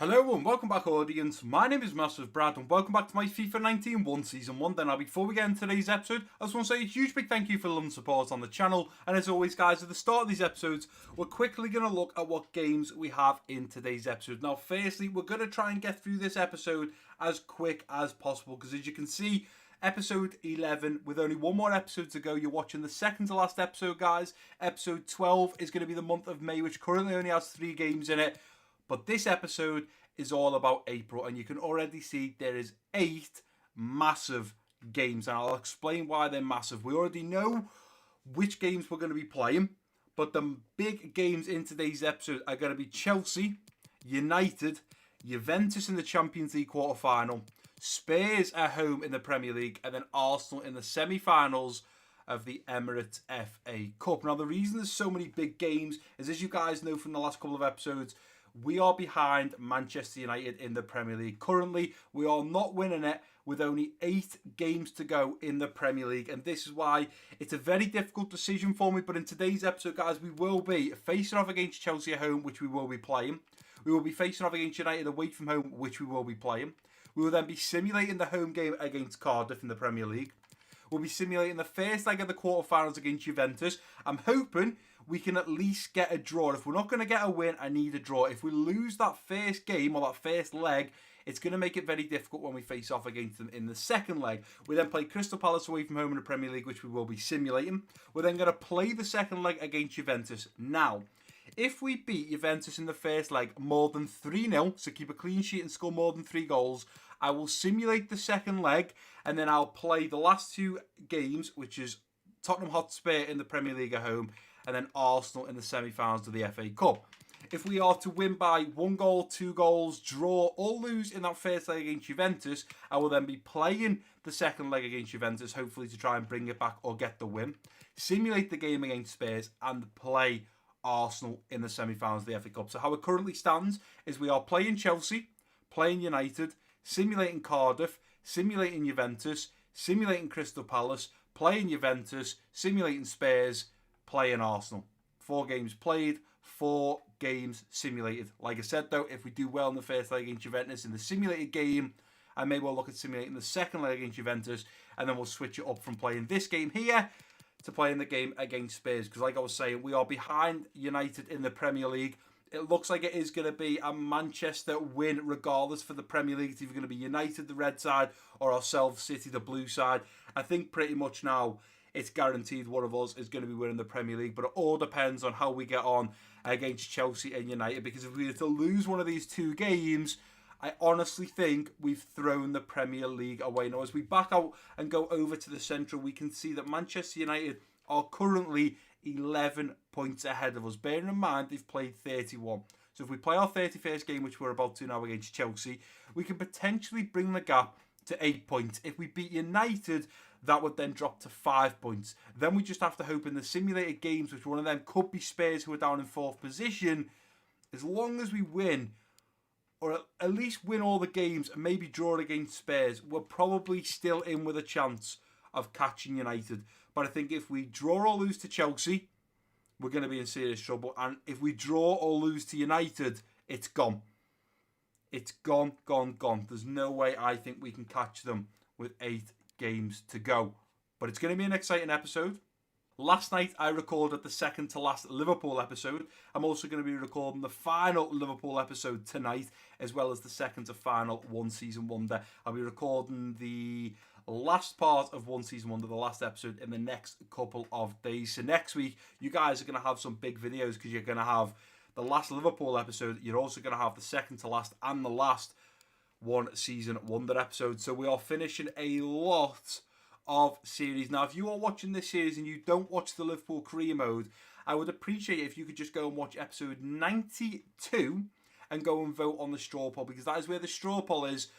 Hello and welcome back, audience. My name is MassiveBrad and welcome back to my FIFA 19 One Season 1. Now, before we get into today's episode, I just want to say a huge big thank you for the love and support on the channel. And as always, guys, at the start of these episodes, we're quickly going to look at what games we have in today's episode. Now, firstly, we're going to try and get through this episode as quick as possible because, as you can see, episode 11, with only one more episode to go. You're watching the second to last episode, guys. Episode 12 is going to be the month of May, which currently only has 3 games in it. But this episode is all about April, and you can already see there is 8 massive games, and I'll explain why they're massive. We already know which games we're going to be playing, but the big games in today's episode are going to be Chelsea, United, Juventus in the Champions League quarter-final, Spurs at home in the Premier League, and then Arsenal in the semi-finals of the Emirates FA Cup. Now, the reason there's so many big games is, as you guys know from the last couple of episodes, we are behind Manchester United in the Premier League. Currently, we are not winning it with only 8 games to go in the Premier League. And this is why it's a very difficult decision for me. But in today's episode, guys, we will be facing off against Chelsea at home, which we will be playing. We will be facing off against United away from home, which we will be playing. We will then be simulating the home game against Cardiff in the Premier League. We'll be simulating the first leg of the quarterfinals against Juventus. I'm hoping we can at least get a draw. If we're not going to get a win, I need a draw. If we lose that first game or that first leg, it's going to make it very difficult when we face off against them in the second leg. We then play Crystal Palace away from home in the Premier League, which we will be simulating. We're then going to play the second leg against Juventus. Now, if we beat Juventus in the first leg more than 3-0, so keep a clean sheet and score more than 3 goals, I will simulate the second leg, and then I'll play the last 2 games, which is Tottenham Hotspur in the Premier League at home, and then Arsenal in the semi-finals of the FA Cup. If we are to win by 1 goal, 2 goals, draw or lose in that first leg against Juventus, I will then be playing the second leg against Juventus, hopefully to try and bring it back or get the win. Simulate the game against Spurs and play Arsenal in the semi-finals of the FA Cup. So how it currently stands is we are playing Chelsea, playing United, simulating Cardiff, simulating Juventus, simulating Crystal Palace, playing Juventus, simulating Spurs, playing Arsenal. 4 games played, 4 games simulated. Like I said, though, if we do well in the first leg against Juventus in the simulated game, I may well look at simulating the second leg against Juventus, and then we'll switch it up from playing this game here to playing the game against Spurs. Because like I was saying, we are behind United in the Premier League. It looks like it is going to be a Manchester win regardless for the Premier League. It's either going to be United, the red side, or ourselves, City, the blue side. I think pretty much now it's guaranteed one of us is going to be winning the Premier League. But it all depends on how we get on against Chelsea and United. Because if we were to lose one of these 2 games, I honestly think we've thrown the Premier League away. Now, as we back out and go over to the Central, we can see that Manchester United are currently 11 points ahead of us. Bearing in mind, they've played 31. So if we play our 31st game, which we're about to now against Chelsea, we can potentially bring the gap to 8 points. If we beat United, that would then drop to 5 points. Then we just have to hope in the simulated games, which one of them could be Spurs, who are down in 4th position, as long as we win, or at least win all the games and maybe draw against Spurs, we're probably still in with a chance of catching United. But I think if we draw or lose to Chelsea, we're going to be in serious trouble. And if we draw or lose to United, it's gone. It's gone, gone, gone. There's no way I think we can catch them with 8 games to go. But it's going to be an exciting episode. Last night, I recorded the second to last Liverpool episode. I'm also going to be recording the final Liverpool episode tonight, as well as the second to final One Season Wonder. I'll be recording the last part of One Season Wonder, the last episode, in the next couple of days. So next week, you guys are going to have some big videos because you're going to have the last Liverpool episode. You're also going to have the second to last and the last One Season Wonder episode. So we are finishing a lot of series. Now, if you are watching this series and you don't watch the Liverpool career mode, I would appreciate it if you could just go and watch episode 92 and go and vote on the straw poll, because that is where the straw poll is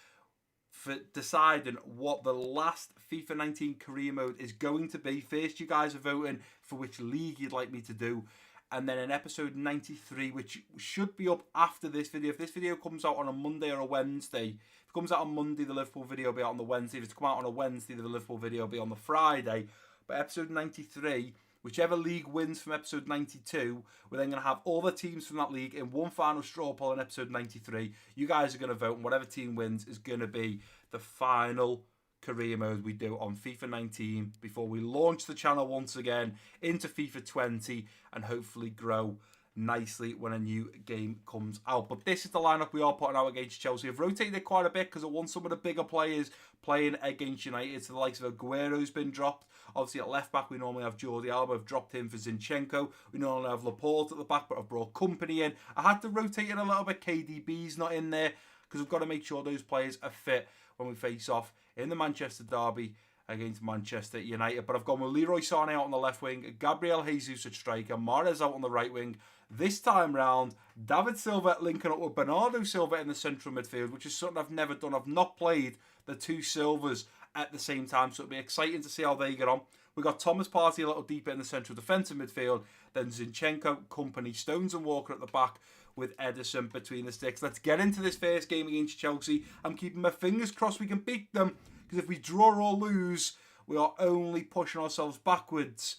for deciding what the last FIFA 19 career mode is going to be. First, you guys are voting for which league you'd like me to do, and then in episode 93, which should be up after this video. If this video comes out on a Monday or a Wednesday, if it comes out on Monday, the Liverpool video will be out on the Wednesday. If it's come out on a Wednesday, the Liverpool video will be on the Friday. But episode 93, Whichever league wins from episode 92, we're then going to have all the teams from that league in one final straw poll in episode 93. You guys are going to vote, and whatever team wins is going to be the final career mode we do on FIFA 19 before we launch the channel once again into FIFA 20 and hopefully grow nicely when a new game comes out. But this is the lineup we are putting out against Chelsea. I've rotated it quite a bit because I want some of the bigger players playing against United. So the likes of Aguero's been dropped. Obviously at left back we normally have Jordi Alba. I've dropped him for Zinchenko. We normally have Laporte at the back, but I've brought Company in. I had to rotate it a little bit. KDB's not in there because we've got to make sure those players are fit when we face off in the Manchester derby against Manchester United. But I've gone with Leroy Sané out on the left wing, Gabriel Jesus at striker, Mahrez out on the right wing. This time round, David Silva linking up with Bernardo Silva in the central midfield, which is something I've never done. I've not played the two Silvas at the same time, so it'll be exciting to see how they get on. We've got Thomas Partey a little deeper in the central defensive midfield, then Zinchenko, Company, Stones and Walker at the back with Ederson between the sticks. Let's get into this first game against Chelsea. I'm keeping my fingers crossed we can beat them, because if we draw or lose, we are only pushing ourselves backwards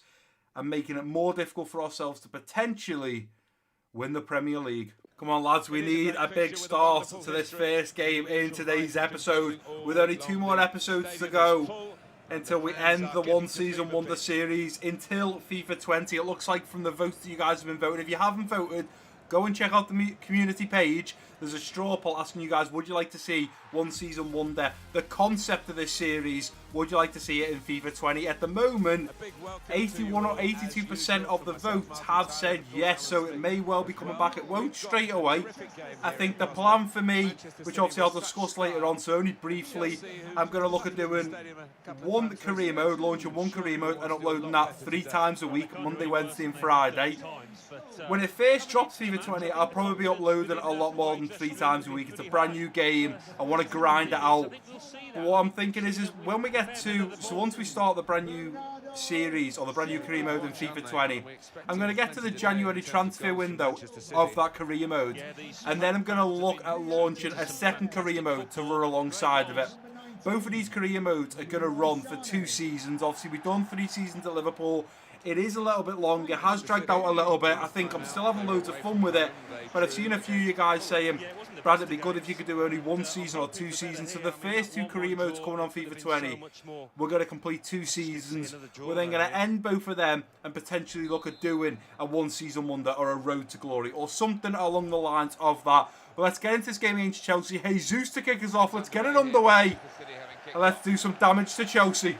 and making it more difficult for ourselves to potentially win the Premier League. Come on, lads, we need a big start to this first game in today's episode. With only 2 more episodes to go until we end the one season wonder series, until FIFA 20. It looks like from the votes that you guys have been voting. If you haven't voted, go and check out the community page. There's a straw poll asking you guys, would you like to see one season wonder? The concept of this series, would you like to see it in FIFA 20? At the moment, 81 or 82% of the votes have said yes, so it may well be coming back. It won't straight away. I think the plan for me, which obviously I'll discuss later on, so only briefly, I'm going to look at doing one career mode, launching one career mode and uploading that 3 times a week, Monday, Wednesday and Friday. When it first drops FIFA 20, I'll probably be uploading a lot more than 3 times a week. It's a brand new game. I want to grind it out. But what I'm thinking is when we get to, so once we start the brand new series or the brand new career mode in FIFA 20, I'm going to get to the January transfer window of that career mode, and then I'm going to look at launching a second career mode to run alongside of it. Both of these career modes are going to run for 2 seasons. Obviously, we've done 3 seasons at Liverpool. It is a little bit long. It has dragged out a little bit. I think I'm still having loads of fun with it. But I've seen a few of you guys saying, Brad, it'd be good if you could do only 1 season or 2 seasons. So the first 2 career modes coming on FIFA 20, we're going to complete 2 seasons. We're then going to end both of them and potentially look at doing a 1 season wonder or a road to glory or something along the lines of that. But let's get into this game against Chelsea. Jesus to kick us off. Let's get it underway. And let's do some damage to Chelsea.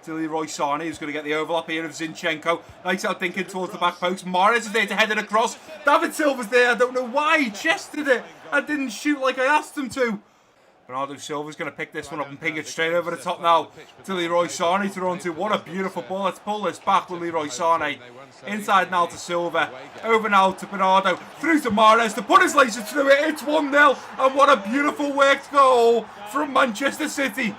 To Leroy Sané, who's going to get the overlap here of Zinchenko. Nice out thinking towards the back post. Mahrez is there to head it across. David Silva's there. I don't know why he chested it. I didn't shoot like I asked him to. Bernardo Silva's going to pick this one up and ping it straight over the top now to Leroy Sané to run to. What a beautiful ball. Let's pull this back with Leroy Sané. Inside now to Silva. Over now to Bernardo. Through to Mahrez to put his laser through it. It's 1-0. And what a beautiful worked goal from Manchester City.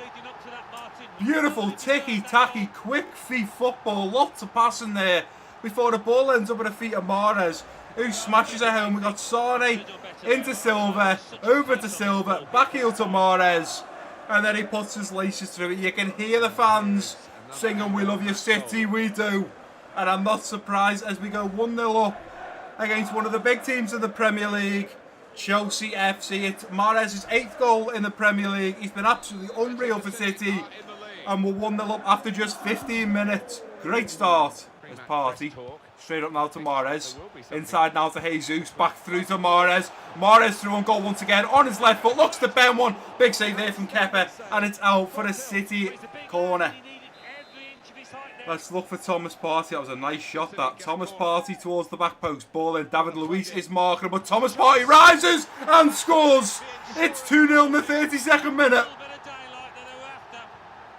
Beautiful, ticky-tacky, quick feet football. Lots of passing there before the ball ends up at the feet of Mahrez, who smashes it home. We got Sané into Silva, over to Silva, back heel to Mahrez, and then he puts his laces through it. You can hear the fans singing, "We love you, City, we do." And I'm not surprised as we go 1-0 up against one of the big teams in the Premier League, Chelsea FC. It's Mahrez's 8th goal in the Premier League. He's been absolutely unreal for City. And we're 1-0 up after just 15 minutes. Great start. There's Partey. Straight up now to Mahrez. Inside now to Jesus. Back through to Mahrez. Mahrez through on goal once again. On his left foot. Looks to bend one. Big save there from Kepa. And it's out for a City corner. Let's look for Thomas Partey. That was a nice shot, that. Thomas Partey towards the back post. Ball in. David Luiz is marking, but Thomas Partey rises and scores. It's 2-0 in the 32nd minute.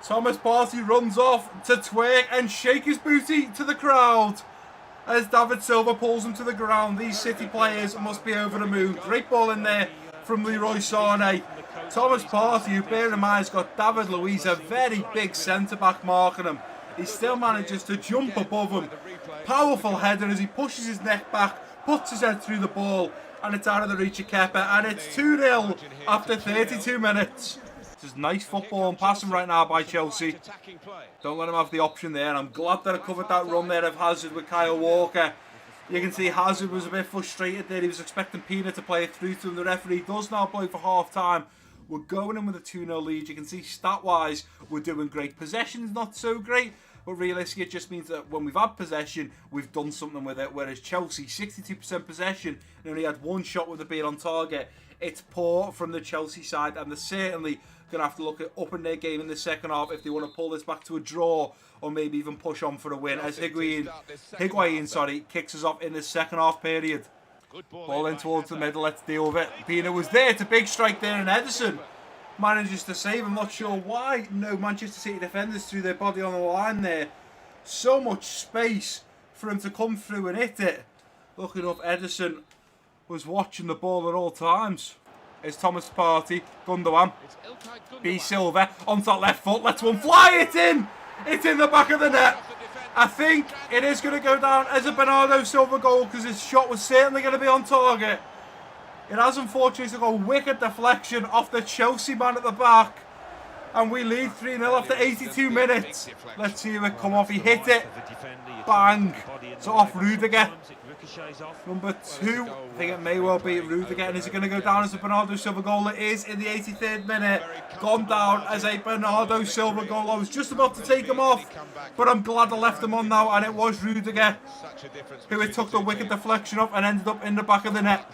Thomas Partey runs off to twerk and shake his booty to the crowd as David Silva pulls him to the ground. These City players must be over the moon. Great ball in there from Leroy Sané. Thomas Partey, who bear in mind has got David Luiz, a very big centre-back marking him. He still manages to jump above him. Powerful header as he pushes his neck back, puts his head through the ball, and it's out of the reach of Kepa. And it's 2-0 after 32 minutes. This is nice football and passing right now by Chelsea. Don't let him have the option there. And I'm glad that I covered that run there of Hazard with Kyle Walker. You can see Hazard was a bit frustrated there. He was expecting Pina to play it through to him. The referee does now play for half time. We're going in with a 2-0 lead. You can see stat-wise, we're doing great. Possession's not so great. But realistically, it just means that when we've had possession, we've done something with it. Whereas Chelsea, 62% possession and only had one shot with it being on target. It's poor from the Chelsea side, and they're certainly going to have to look at upping their game in the second half if they want to pull this back to a draw or maybe even push on for a win. As Higuain kicks us off in the second half period. Ball in towards the middle, let's deal with it. Pina was there, it's a big strike there, and Ederson manages to save. I'm not sure why. No Manchester City defenders threw their body on the line there. So much space for him to come through and hit it. Looking up, Ederson was watching the ball at all times. It's Thomas Partey, Gundogan, B Silva, on that left foot, lets one fly, it's in! It's in the back of the net. I think it is going to go down as a Bernardo Silva goal because his shot was certainly going to be on target. It has unfortunately got a wicked deflection off the Chelsea man at the back. And we lead 3-0 after 82 minutes. Let's see if it come off. He hit it. Bang. So off Rudiger. Number 2. I think it may well be Rudiger. And is it going to go down as a Bernardo Silva goal? It is in the 83rd minute. Gone down as a Bernardo Silva goal. I was just about to take him off. But I'm glad I left him on now. And it was Rudiger who it took the wicked deflection off and ended up in the back of the net.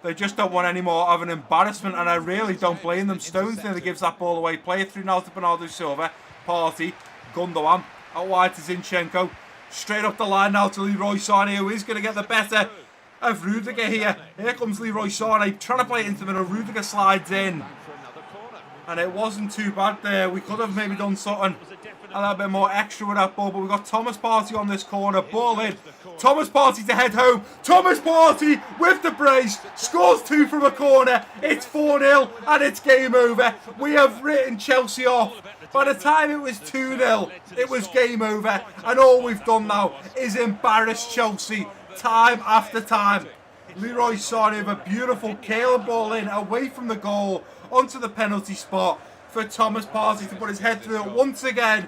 They just don't want any more of an embarrassment, and I really don't blame them. Stones nearly gives that ball away. Play it through now to Bernardo Silva. Partey, Gundogan, out wide to Zinchenko. Straight up the line now to Leroy Sané, who is going to get the better of Rudiger here. Here comes Leroy Sané, trying to play it into the middle. Rudiger slides in. And it wasn't too bad there. We could have maybe done something a little bit more extra with that ball, but we've got Thomas Partey on this corner. Ball in. Thomas Partey to head home. Thomas Partey with the brace. Scores 2 from a corner. It's 4-0 and it's game over. We have written Chelsea off. By the time it was 2-0, it was game over. And all we've done now is embarrass Chelsea time after time. Leroy Sané with a beautiful curling ball in away from the goal onto the penalty spot for Thomas Partey to put his head through it once again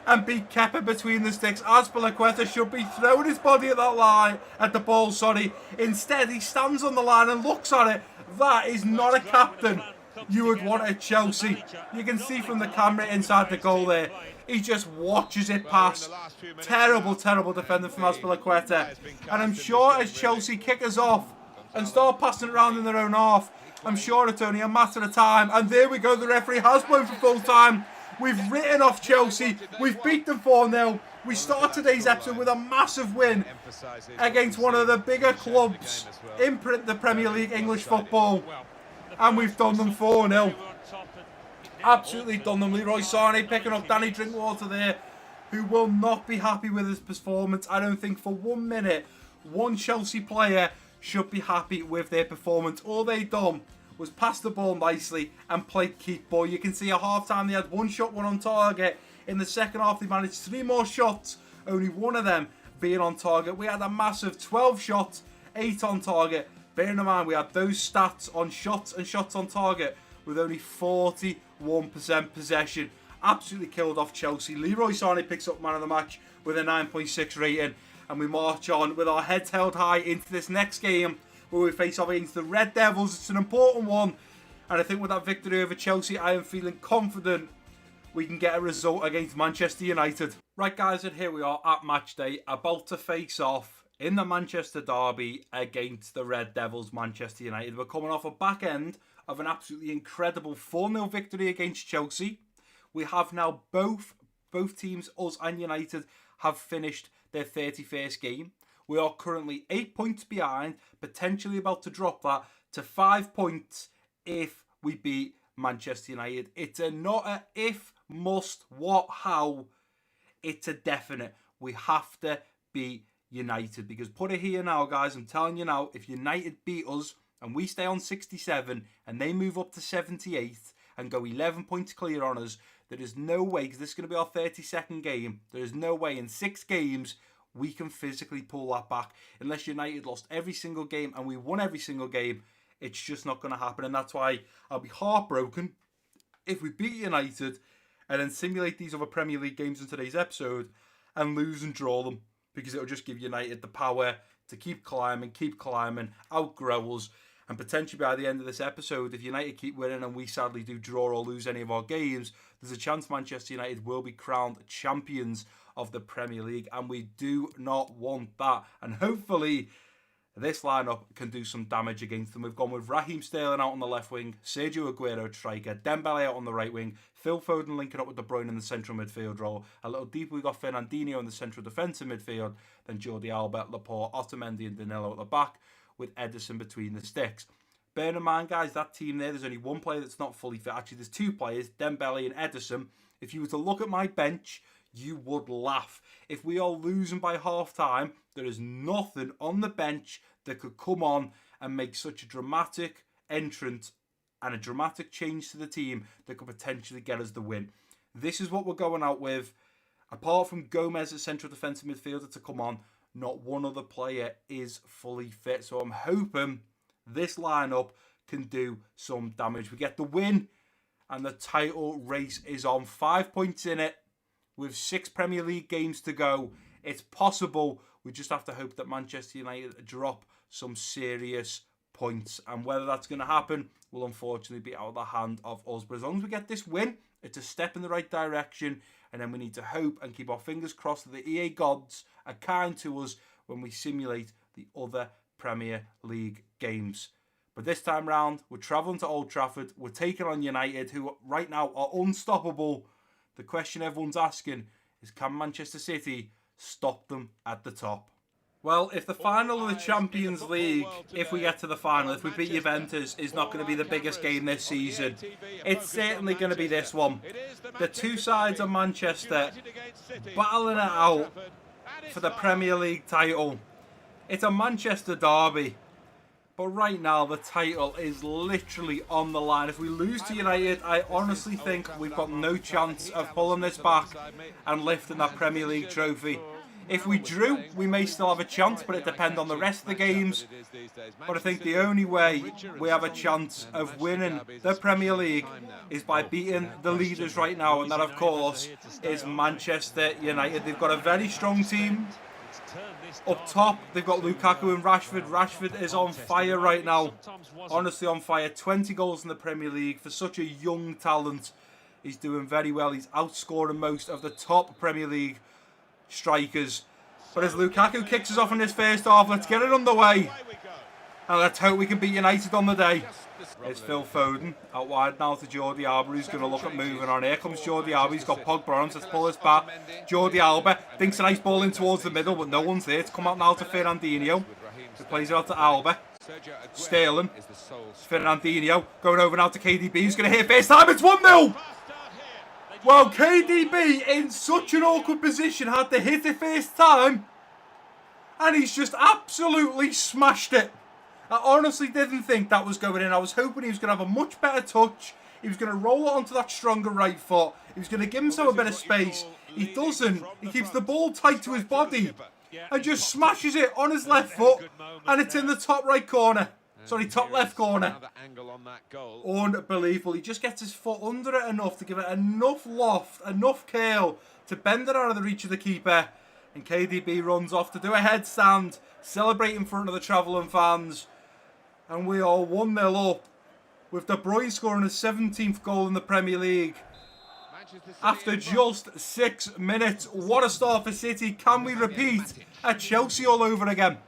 and beat Kepa between the sticks. Azpilicueta should be throwing his body at that line, at the ball, sorry. Instead, he stands on the line and looks at it. That is not a captain you would want at Chelsea. You can see from the camera inside the goal there, he just watches it pass. Terrible, terrible defending from Azpilicueta. And I'm sure as Chelsea kick us off and start passing it around in their own half, I'm sure it's only a matter of time. And there we go, the referee has blown for full time. We've written off Chelsea. We've beat them 4-0. We start today's episode with a massive win against one of the bigger clubs in the Premier League English football. And we've done them 4-0. Absolutely done them. Leroy Sané picking up Danny Drinkwater there, who will not be happy with his performance. I don't think for 1 minute one Chelsea player should be happy with their performance. All they done was pass the ball nicely and play keep ball. You can see at half time they had one shot, one on target. In the second half they managed 3 more shots, only one of them being on target. We had a massive 12 shots, 8 on target. Bearing in mind we had those stats on shots and shots on target with only 41% possession. Absolutely killed off Chelsea. Leroy Sané picks up man of the match with a 9.6 rating. And we march on with our heads held high into this next game where we face off against the Red Devils. It's an important one. And I think with that victory over Chelsea, I am feeling confident we can get a result against Manchester United. Right guys, and here we are at match day, about to face off in the Manchester derby against the Red Devils, Manchester United. We're coming off a back end of an absolutely incredible 4-0 victory against Chelsea. We have now both teams, us and United, have finished their 31st game. We are currently 8 points behind, potentially about to drop that to 5 points if we beat Manchester United. It's not a if, must, what, how. It's a definite. We have to beat United, because put it here now, guys, I'm telling you now, if United beat us and we stay on 67 and they move up to 78 and go 11 points clear on us, there is no way, because this is going to be our 32nd game, there is no way in 6 games we can physically pull that back. Unless United lost every single game and we won every single game, it's just not going to happen. And that's why I'll be heartbroken if we beat United and then simulate these other Premier League games in today's episode and lose and draw them, because it'll just give United the power to keep climbing, outgrow us, and potentially by the end of this episode, if United keep winning and we sadly do draw or lose any of our games, there's a chance Manchester United will be crowned champions of the Premier League, and we do not want that. And hopefully this lineup can do some damage against them. We've gone with Raheem Sterling out on the left wing, Sergio Aguero striker, Dembele out on the right wing, Phil Foden linking up with De Bruyne in the central midfield role. A little deeper, we've got Fernandinho in the central defensive midfield, then Jordi Alba, Laporte, Otamendi and Danilo at the back, with Ederson between the sticks. Bear in mind, guys, that team there's only one player that's not fully fit. Actually, there's two players, Dembele and Ederson. If you were to look at my bench, you would laugh. If we are losing by half-time, there is nothing on the bench that could come on and make such a dramatic entrance and a dramatic change to the team that could potentially get us the win. This is what we're going out with. Apart from Gomez as central defensive midfielder to come on, not one other player is fully fit. So I'm hoping this lineup can do some damage. We get the win and the title race is on. 5 points in it with 6 Premier League games to go. It's possible. We just have to hope that Manchester United drop some serious points. And whether that's going to happen will unfortunately be out of the hand of us. But as long as we get this win, it's a step in the right direction. And then we need to hope and keep our fingers crossed that the EA gods are kind to us when we simulate the other Premier League games. But this time round, we're travelling to Old Trafford. We're taking on United, who right now are unstoppable. The question everyone's asking is, can Manchester City stop them at the top? Well, if the final of the Champions League, if we get to the final, if we beat Juventus, is not going to be the biggest game this season, it's certainly going to be this one. The two sides of Manchester battling it out for the Premier League title. It's a Manchester derby. But right now, the title is literally on the line. If we lose to United, I honestly think we've got no chance of pulling this back and lifting that Premier League trophy. If we drew, we may still have a chance, but it depends on the rest of the games. But I think the only way we have a chance of winning the Premier League is by beating the leaders right now, and that, of course, is Manchester United. They've got a very strong team. Up top, they've got Lukaku and Rashford. Rashford is on fire right now. Honestly on fire. 20 goals in the Premier League for such a young talent. He's doing very well. He's outscoring most of the top Premier League strikers. But as Lukaku kicks us off in this first half, let's get it underway. And let's hope we can beat United on the day. It's Phil Foden out wide now to Jordi Alba, who's going to look at moving on. Here comes Jordi Alba. He's got Pogba on. Let's pull this back. Jordi Alba thinks a nice ball in towards the middle, but no one's there. It's come out now to Fernandinho. He plays it out to Alba. Sterling. Fernandinho going over now to KDB, who's going to hit first time. It's 1-0. Well, KDB in such an awkward position had to hit it first time, and he's just absolutely smashed it. I honestly didn't think that was going in. I was hoping he was going to have a much better touch. He was going to roll it onto that stronger right foot. He was going to give himself a bit of space. He doesn't. He keeps the ball tight to his body and just smashes it on his left foot, and it's in the top right corner. Sorry, top left corner. Unbelievable. He just gets his foot under it enough to give it enough loft, enough curl to bend it out of the reach of the keeper. And KDB runs off to do a headstand, celebrate in front of the travelling fans. And we are 1-0 up, with De Bruyne scoring his 17th goal in the Premier League. After just 6 minutes, what a start for City. Can we repeat at Chelsea all over again?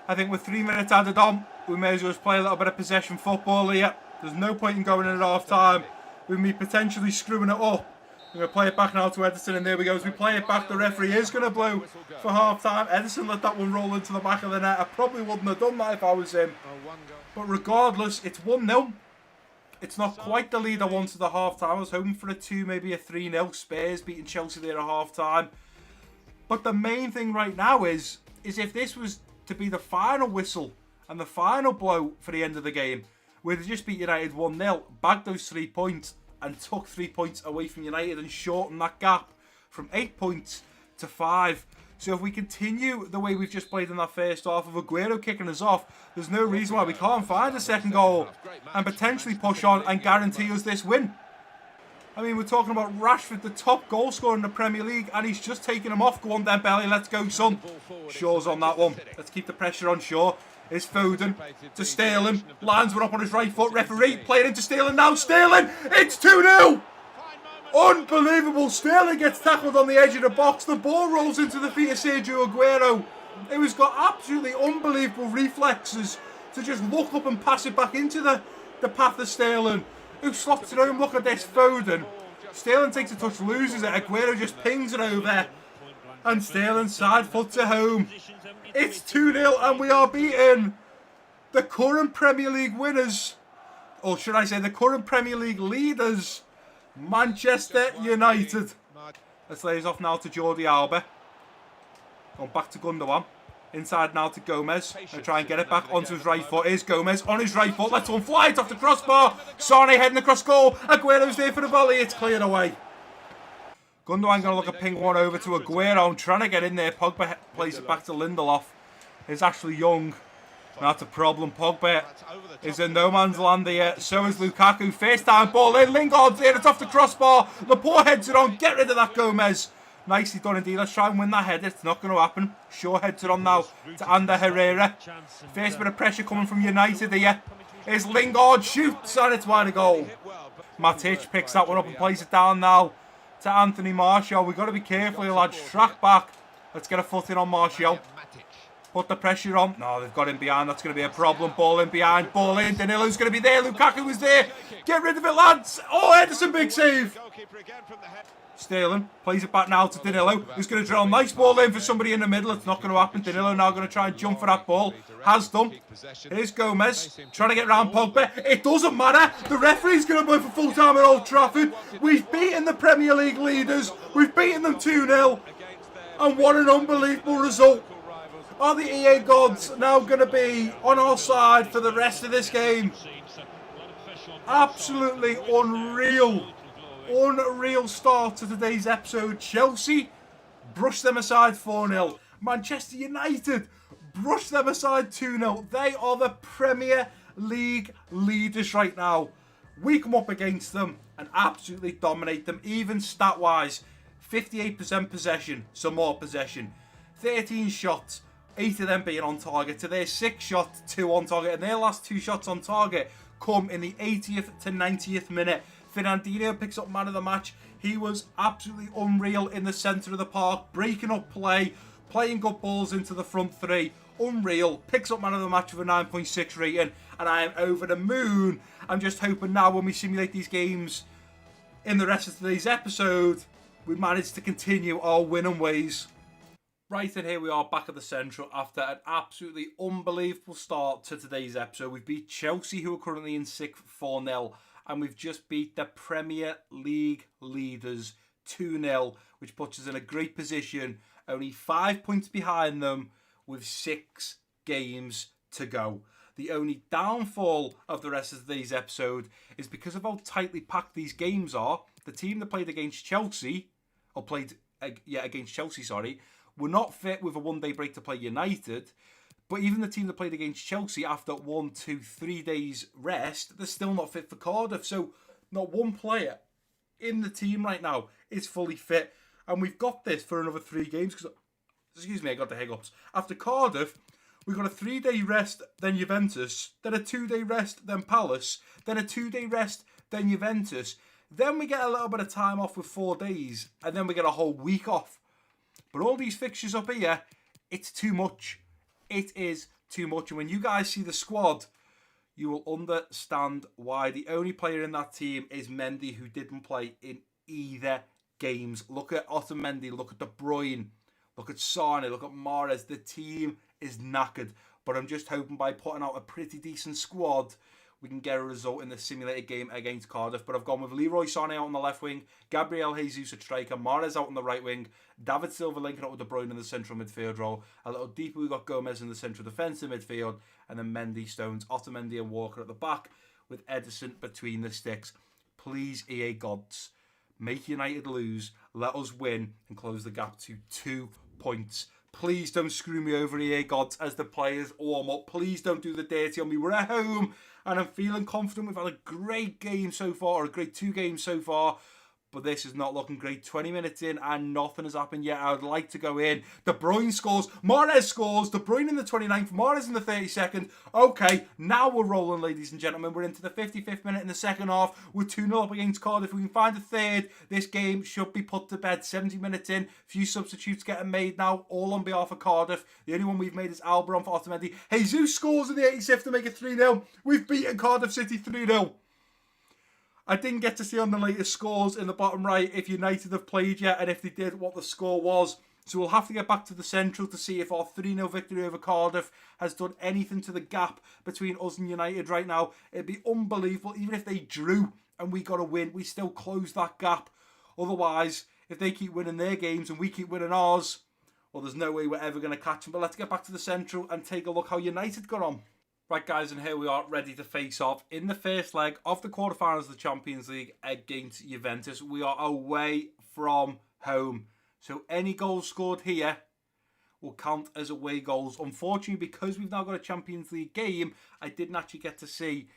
I think with 3 minutes added on, we may as well just play a little bit of possession football here. There's no point in going in at half time with me potentially screwing it up. We're going to play it back now to Ederson, and there we go. As we play it back, the referee is going to blow for half time. Ederson let that one roll into the back of the net. I probably wouldn't have done that if I was him. But regardless, it's 1-0. It's not quite the lead I wanted at half time. I was hoping for a 2, maybe a 3-0. Spurs beating Chelsea there at half time. But the main thing right now is if this was to be the final whistle and the final blow for the end of the game, where they just beat United 1-0, bagged those 3 points, and took 3 points away from United and shortened that gap from 8 points to 5. So if we continue the way we've just played in that first half, of Aguero kicking us off, there's no reason why we can't find a second goal and potentially push on and guarantee us this win. I mean, we're talking about Rashford, the top goal scorer in the Premier League, and he's just taking him off. Go on, Dembele, let's go, son. Shaw's on that one. Let's keep the pressure on Shaw. Here's Foden to Sterling. Lines one up on his right foot. Referee playing into Sterling now. Sterling, it's 2-0. Unbelievable. Sterling gets tackled on the edge of the box. The ball rolls into the feet of Sergio Aguero. He's got absolutely unbelievable reflexes to just look up and pass it back into the path of Sterling, who slots it home. Look at this, Foden. Sterling takes a touch, loses it. Aguero just pings it over. And Sterling side foots it home. It's 2-0 and we are beating the current Premier League winners. Or should I say the current Premier League leaders, Manchester United. Let's lay this off now to Jordi Alba. Going back to Gundogan. Inside now to Gomez. Gonna try and get it back onto his right foot. Here's Gomez on his right foot. Let's one fly it off the crossbar. Sane heading across goal. Aguero's there for the volley. It's cleared away. Gundogan gonna look a ping one over to Aguero. I'm trying to get in there. Pogba plays it back to Lindelof. Here's Ashley Young. That's a problem. Pogba is in no man's land here. So is Lukaku. First time ball in. Lingard's there. It's off the crossbar. Laporte heads it on. Get rid of that Gomez. Nicely done indeed. Let's try and win that header. It's not going to happen. Shaw heads it on now to Ander Herrera. First bit of pressure coming from United here. Here's Lingard. Shoots and it's wide of goal. Matic picks that one up and plays it down now to Anthony Martial. We've got to be careful here, lads. Track back. Let's get a foot in on Martial. Put the pressure on. No, they've got him behind. That's going to be a problem. Ball in behind. Ball in. Danilo's going to be there. Lukaku was there. Get rid of it, lads. Oh, Ederson, big save. Sterling plays it back now to Danilo, who's going to drill a nice ball in for somebody in the middle. It's not going to happen. Danilo now going to try and jump for that ball. Has done. Here's Gomez trying to get round Pogba. It doesn't matter. The referee's going to go for full time at Old Trafford. We've beaten the Premier League leaders. We've beaten them 2-0. And what an unbelievable result. Are the EA gods now going to be on our side for the rest of this game? Absolutely unreal. Unreal start to today's episode. Chelsea brush them aside 4-0. Manchester United brush them aside 2-0. They are the Premier League leaders right now. We come up against them and absolutely dominate them, even stat-wise. 58% possession, some more possession. 13 shots, 8 of them being on target. To their 6 shots, 2 on target. And their last 2 shots on target come in the 80th to 90th minute. Fernandinho picks up man of the match. He was absolutely unreal in the centre of the park, breaking up play, playing good balls into the front three. Unreal. Picks up man of the match with a 9.6 rating, and I am over the moon. I'm just hoping now when we simulate these games in the rest of today's episode, we manage to continue our winning ways. Right, and here we are back at the Central after an absolutely unbelievable start to today's episode. We've beat Chelsea, who are currently in 6th, 4-0. And we've just beat the Premier League leaders 2-0, which puts us in a great position. Only 5 points behind them with 6 games to go. The only downfall of the rest of today's episode is because of how tightly packed these games are. The team that played against Chelsea, were not fit with a one-day break to play United. But even the team that played against Chelsea after 1, 2, 3 days rest, they're still not fit for Cardiff. So not one player in the team right now is fully fit. And we've got this for another 3 games. Excuse me, I got the hiccups. After Cardiff, we've got a 3-day rest, then Juventus. Then a 2-day rest, then Palace. Then a 2-day rest, then Juventus. Then we get a little bit of time off with 4 days. And then we get a whole week off. But all these fixtures up here, it's too much. It is too much. And when you guys see the squad, you will understand why. The only player in that team is Mendy, who didn't play in either games. Look at Otamendi, look at De Bruyne, look at Sane, look at Mahrez. The team is knackered. But I'm just hoping by putting out a pretty decent squad, we can get a result in the simulated game against Cardiff. But I've gone with Leroy Sane out on the left wing, Gabriel Jesus at striker, Mahrez out on the right wing, David Silva linking up with De Bruyne in the central midfield role. A little deeper, we've got Gomez in the central defensive midfield, and then Mendy, Stones, Otamendi and Walker at the back, with Ederson between the sticks. Please, EA gods, make United lose, let us win, and close the gap to 2 points. Please don't screw me over, EA gods, as the players warm up. Please don't do the dirty on me. We're at home, and I'm feeling confident. We've had a great game so far, or a great 2 games so far. but this is not looking great. 20 minutes in and nothing has happened yet. I would like to go in. De Bruyne scores. Mahrez scores. De Bruyne in the 29th. Mahrez in the 32nd. Okay, now we're rolling, ladies and gentlemen. We're into the 55th minute in the second half. We're 2-0 up against Cardiff. If we can find a third, this game should be put to bed. 70 minutes in. Few substitutes getting made now, all on behalf of Cardiff. The only one we've made is Alberon for Otamendi. Jesus scores in the 86th to make it 3-0. We've beaten Cardiff City 3-0. I didn't get to see on the latest scores in the bottom right if United have played yet and if they did, what the score was. So we'll have to get back to the Central to see if our 3-0 victory over Cardiff has done anything to the gap between us and United right now. It'd be unbelievable. Even if they drew and we got a win, we still close that gap. Otherwise, if they keep winning their games and we keep winning ours, well, there's no way we're ever going to catch them. But let's get back to the Central and take a look how United got on. Right, guys, and here we are ready to face off in the first leg of the quarterfinals of the Champions League against Juventus. We are away from home. So any goals scored here will count as away goals. Unfortunately, because we've now got a Champions League game, I didn't actually get to see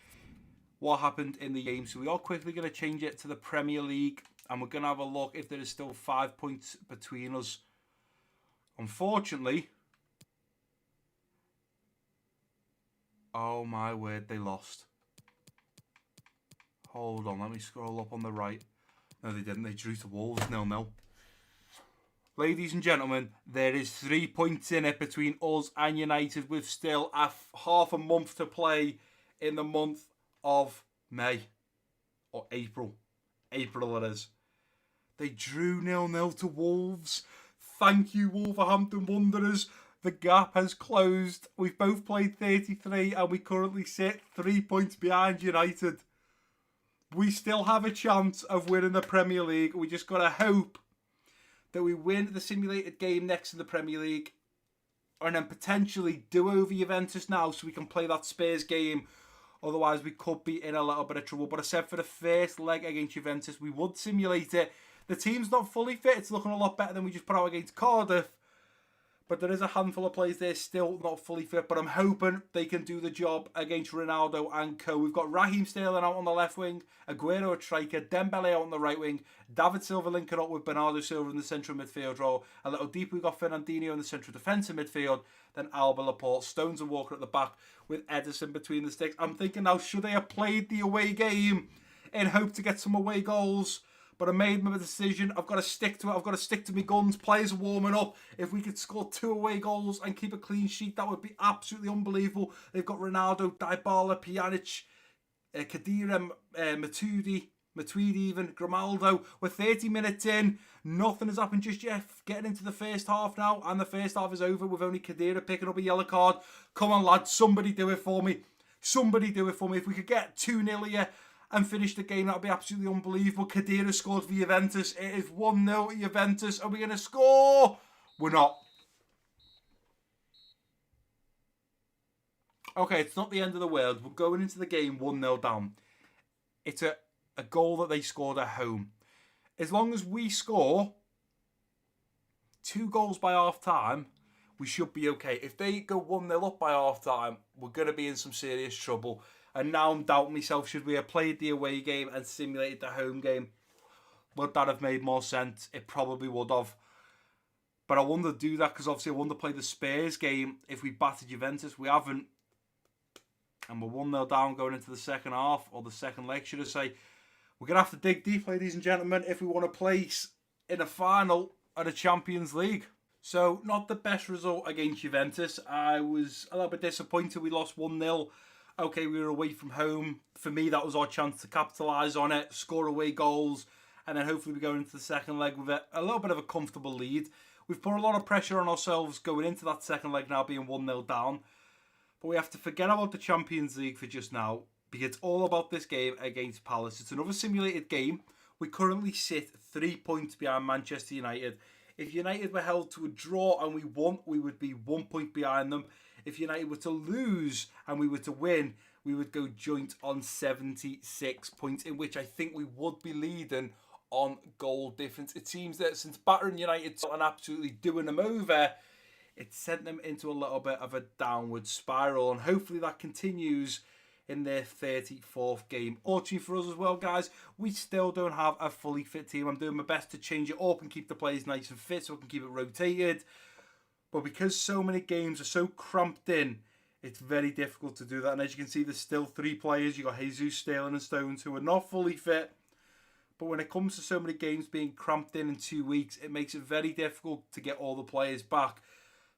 what happened in the game. So we are quickly going to change it to the Premier League. And we're going to have a look if there is still 5 points between us. Unfortunately, oh my word, they lost. Hold on, let me scroll up on the right. No, they didn't. They drew to Wolves 0-0. Ladies and gentlemen, there is 3 points in it between us and United with still half a month to play in the month of May. Or April. April it is. They drew 0-0 to Wolves. Thank you, Wolverhampton Wanderers. The gap has closed. We've both played 33 and we currently sit 3 points behind United. We still have a chance of winning the Premier League. We just got to hope that we win the simulated game next in the Premier League and then potentially do over Juventus now so we can play that Spurs game. Otherwise, we could be in a little bit of trouble. But I said for the first leg against Juventus, we would simulate it. The team's not fully fit. It's looking a lot better than we just put out against Cardiff. But there is a handful of players there still not fully fit. But I'm hoping they can do the job against Ronaldo and co. We've got Raheem Sterling out on the left wing, Aguero at striker, Dembele out on the right wing, David Silva linking up with Bernardo Silva in the central midfield role. A little deeper, we've got Fernandinho in the central defensive midfield. Then Alba, Laporte, Stones and Walker at the back with Ederson between the sticks. I'm thinking now, should they have played the away game in hope to get some away goals? But I made my decision. I've got to stick to it. I've got to stick to my guns. Players are warming up. If we could score 2 away goals and keep a clean sheet, that would be absolutely unbelievable. They've got Ronaldo, Dybala, Pjanic, Khedira, Matuidi even, Grimaldo. We're 30 minutes in. Nothing has happened just yet. Getting into the first half now. And the first half is over with only Khedira picking up a yellow card. Come on, lads. Somebody do it for me. Somebody do it for me. If we could get 2-0 here and finish the game, that would be absolutely unbelievable. Khedira scored for Juventus. It is 1-0 Juventus. Are we going to score? We're not. Okay, it's not the end of the world. We're going into the game 1-0 down. It's a goal that they scored at home. As long as we score 2 goals by half-time, we should be okay. If they go 1-0 up by half-time, we're going to be in some serious trouble. And now I'm doubting myself, should we have played the away game and simulated the home game? Would that have made more sense? It probably would have. But I wanted to do that because obviously I wanted to play the Spurs game if we battered Juventus. We haven't. And we're 1-0 down going into the second half, or the second leg, should I say. We're going to have to dig deep, ladies and gentlemen, if we want to place in a final at the Champions League. So, not the best result against Juventus. I was a little bit disappointed we lost 1-0. Okay, we were away from home. For me, that was our chance to capitalise on it, score away goals, and then hopefully we go into the second leg with a little bit of a comfortable lead. We've put a lot of pressure on ourselves going into that second leg now being 1-0 down. But we have to forget about the Champions League for just now, because it's all about this game against Palace. It's another simulated game. We currently sit 3 points behind Manchester United. If United were held to a draw and we won, we would be 1 point behind them. If United were to lose and we were to win, we would go joint on 76 points, in which I think we would be leading on goal difference. It seems that since battering United and absolutely doing them over, it sent them into a little bit of a downward spiral, and hopefully that continues in their 34th game. Fortunately for us as well, guys, we still don't have a fully fit team. I'm doing my best to change it up and keep the players nice and fit so I can keep it rotated. But because so many games are so cramped in, it's very difficult to do that. And as you can see, there's still 3 players. You've got Jesus, Sterling and Stones who are not fully fit. But when it comes to so many games being cramped in 2 weeks, it makes it very difficult to get all the players back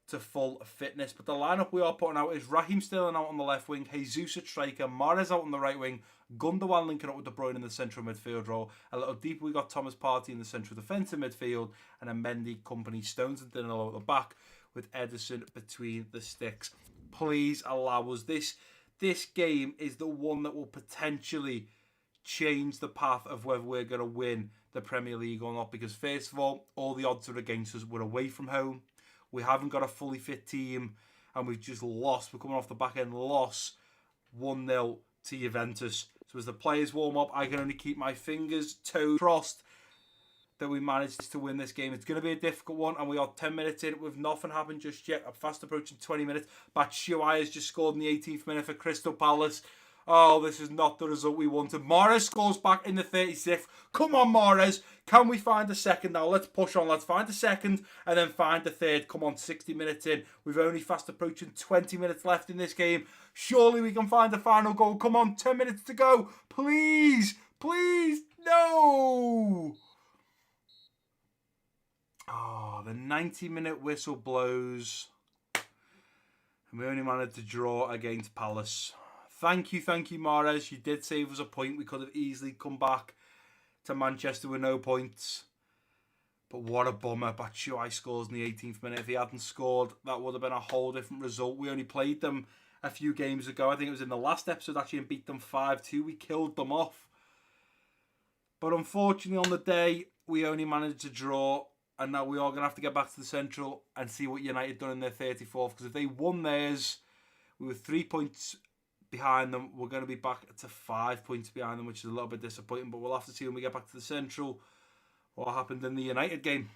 to full fitness. But the lineup we are putting out is Raheem Sterling out on the left wing, Jesus at striker, Mahrez out on the right wing, Gundogan linking up with De Bruyne in the central midfield role. A little deeper, we got Thomas Partey in the central defensive midfield, and then Mendy, Company, Stones and Danilo at the back, with Ederson between the sticks. Please allow us. This game is the one that will potentially change the path of whether we're going to win the Premier League or not, because first of all the odds are against us. We're away from home, we haven't got a fully fit team, and we've just lost. We're coming off the back end loss 1-0 to Juventus. So as the players warm up, I can only keep my fingers, toes crossed that we managed to win this game. It's going to be a difficult one, and we are 10 minutes in with nothing happened just yet. I'm fast approaching 20 minutes. Batshuayi has just scored in the 18th minute for Crystal Palace. Oh, this is not the result we wanted. Mahrez scores back in the 36th. Come on, Mahrez. Can we find a second now? Let's push on. Let's find a second and then find a third. Come on, 60 minutes in. We've only fast approaching 20 minutes left in this game. Surely we can find a final goal. Come on, 10 minutes to go. Please, please, no. Oh, the 90-minute whistle blows. And we only managed to draw against Palace. Thank you, Mahrez. You did save us a point. We could have easily come back to Manchester with no points. But what a bummer. Batshuayi scores in the 18th minute. If he hadn't scored, that would have been a whole different result. We only played them a few games ago. I think it was in the last episode actually, and beat them 5-2. We killed them off. But unfortunately on the day, we only managed to draw. And now we are going to have to get back to the Central and see what United done in their 34th. Because if they won theirs, we were 3 points behind them. We're going to be back to 5 points behind them, which is a little bit disappointing. But we'll have to see when we get back to the Central what happened in the United game.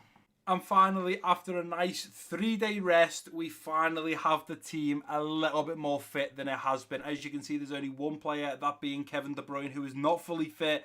And finally, after a nice 3-day rest, we finally have the team a little bit more fit than it has been. As you can see, there's only one player, that being Kevin De Bruyne, who is not fully fit.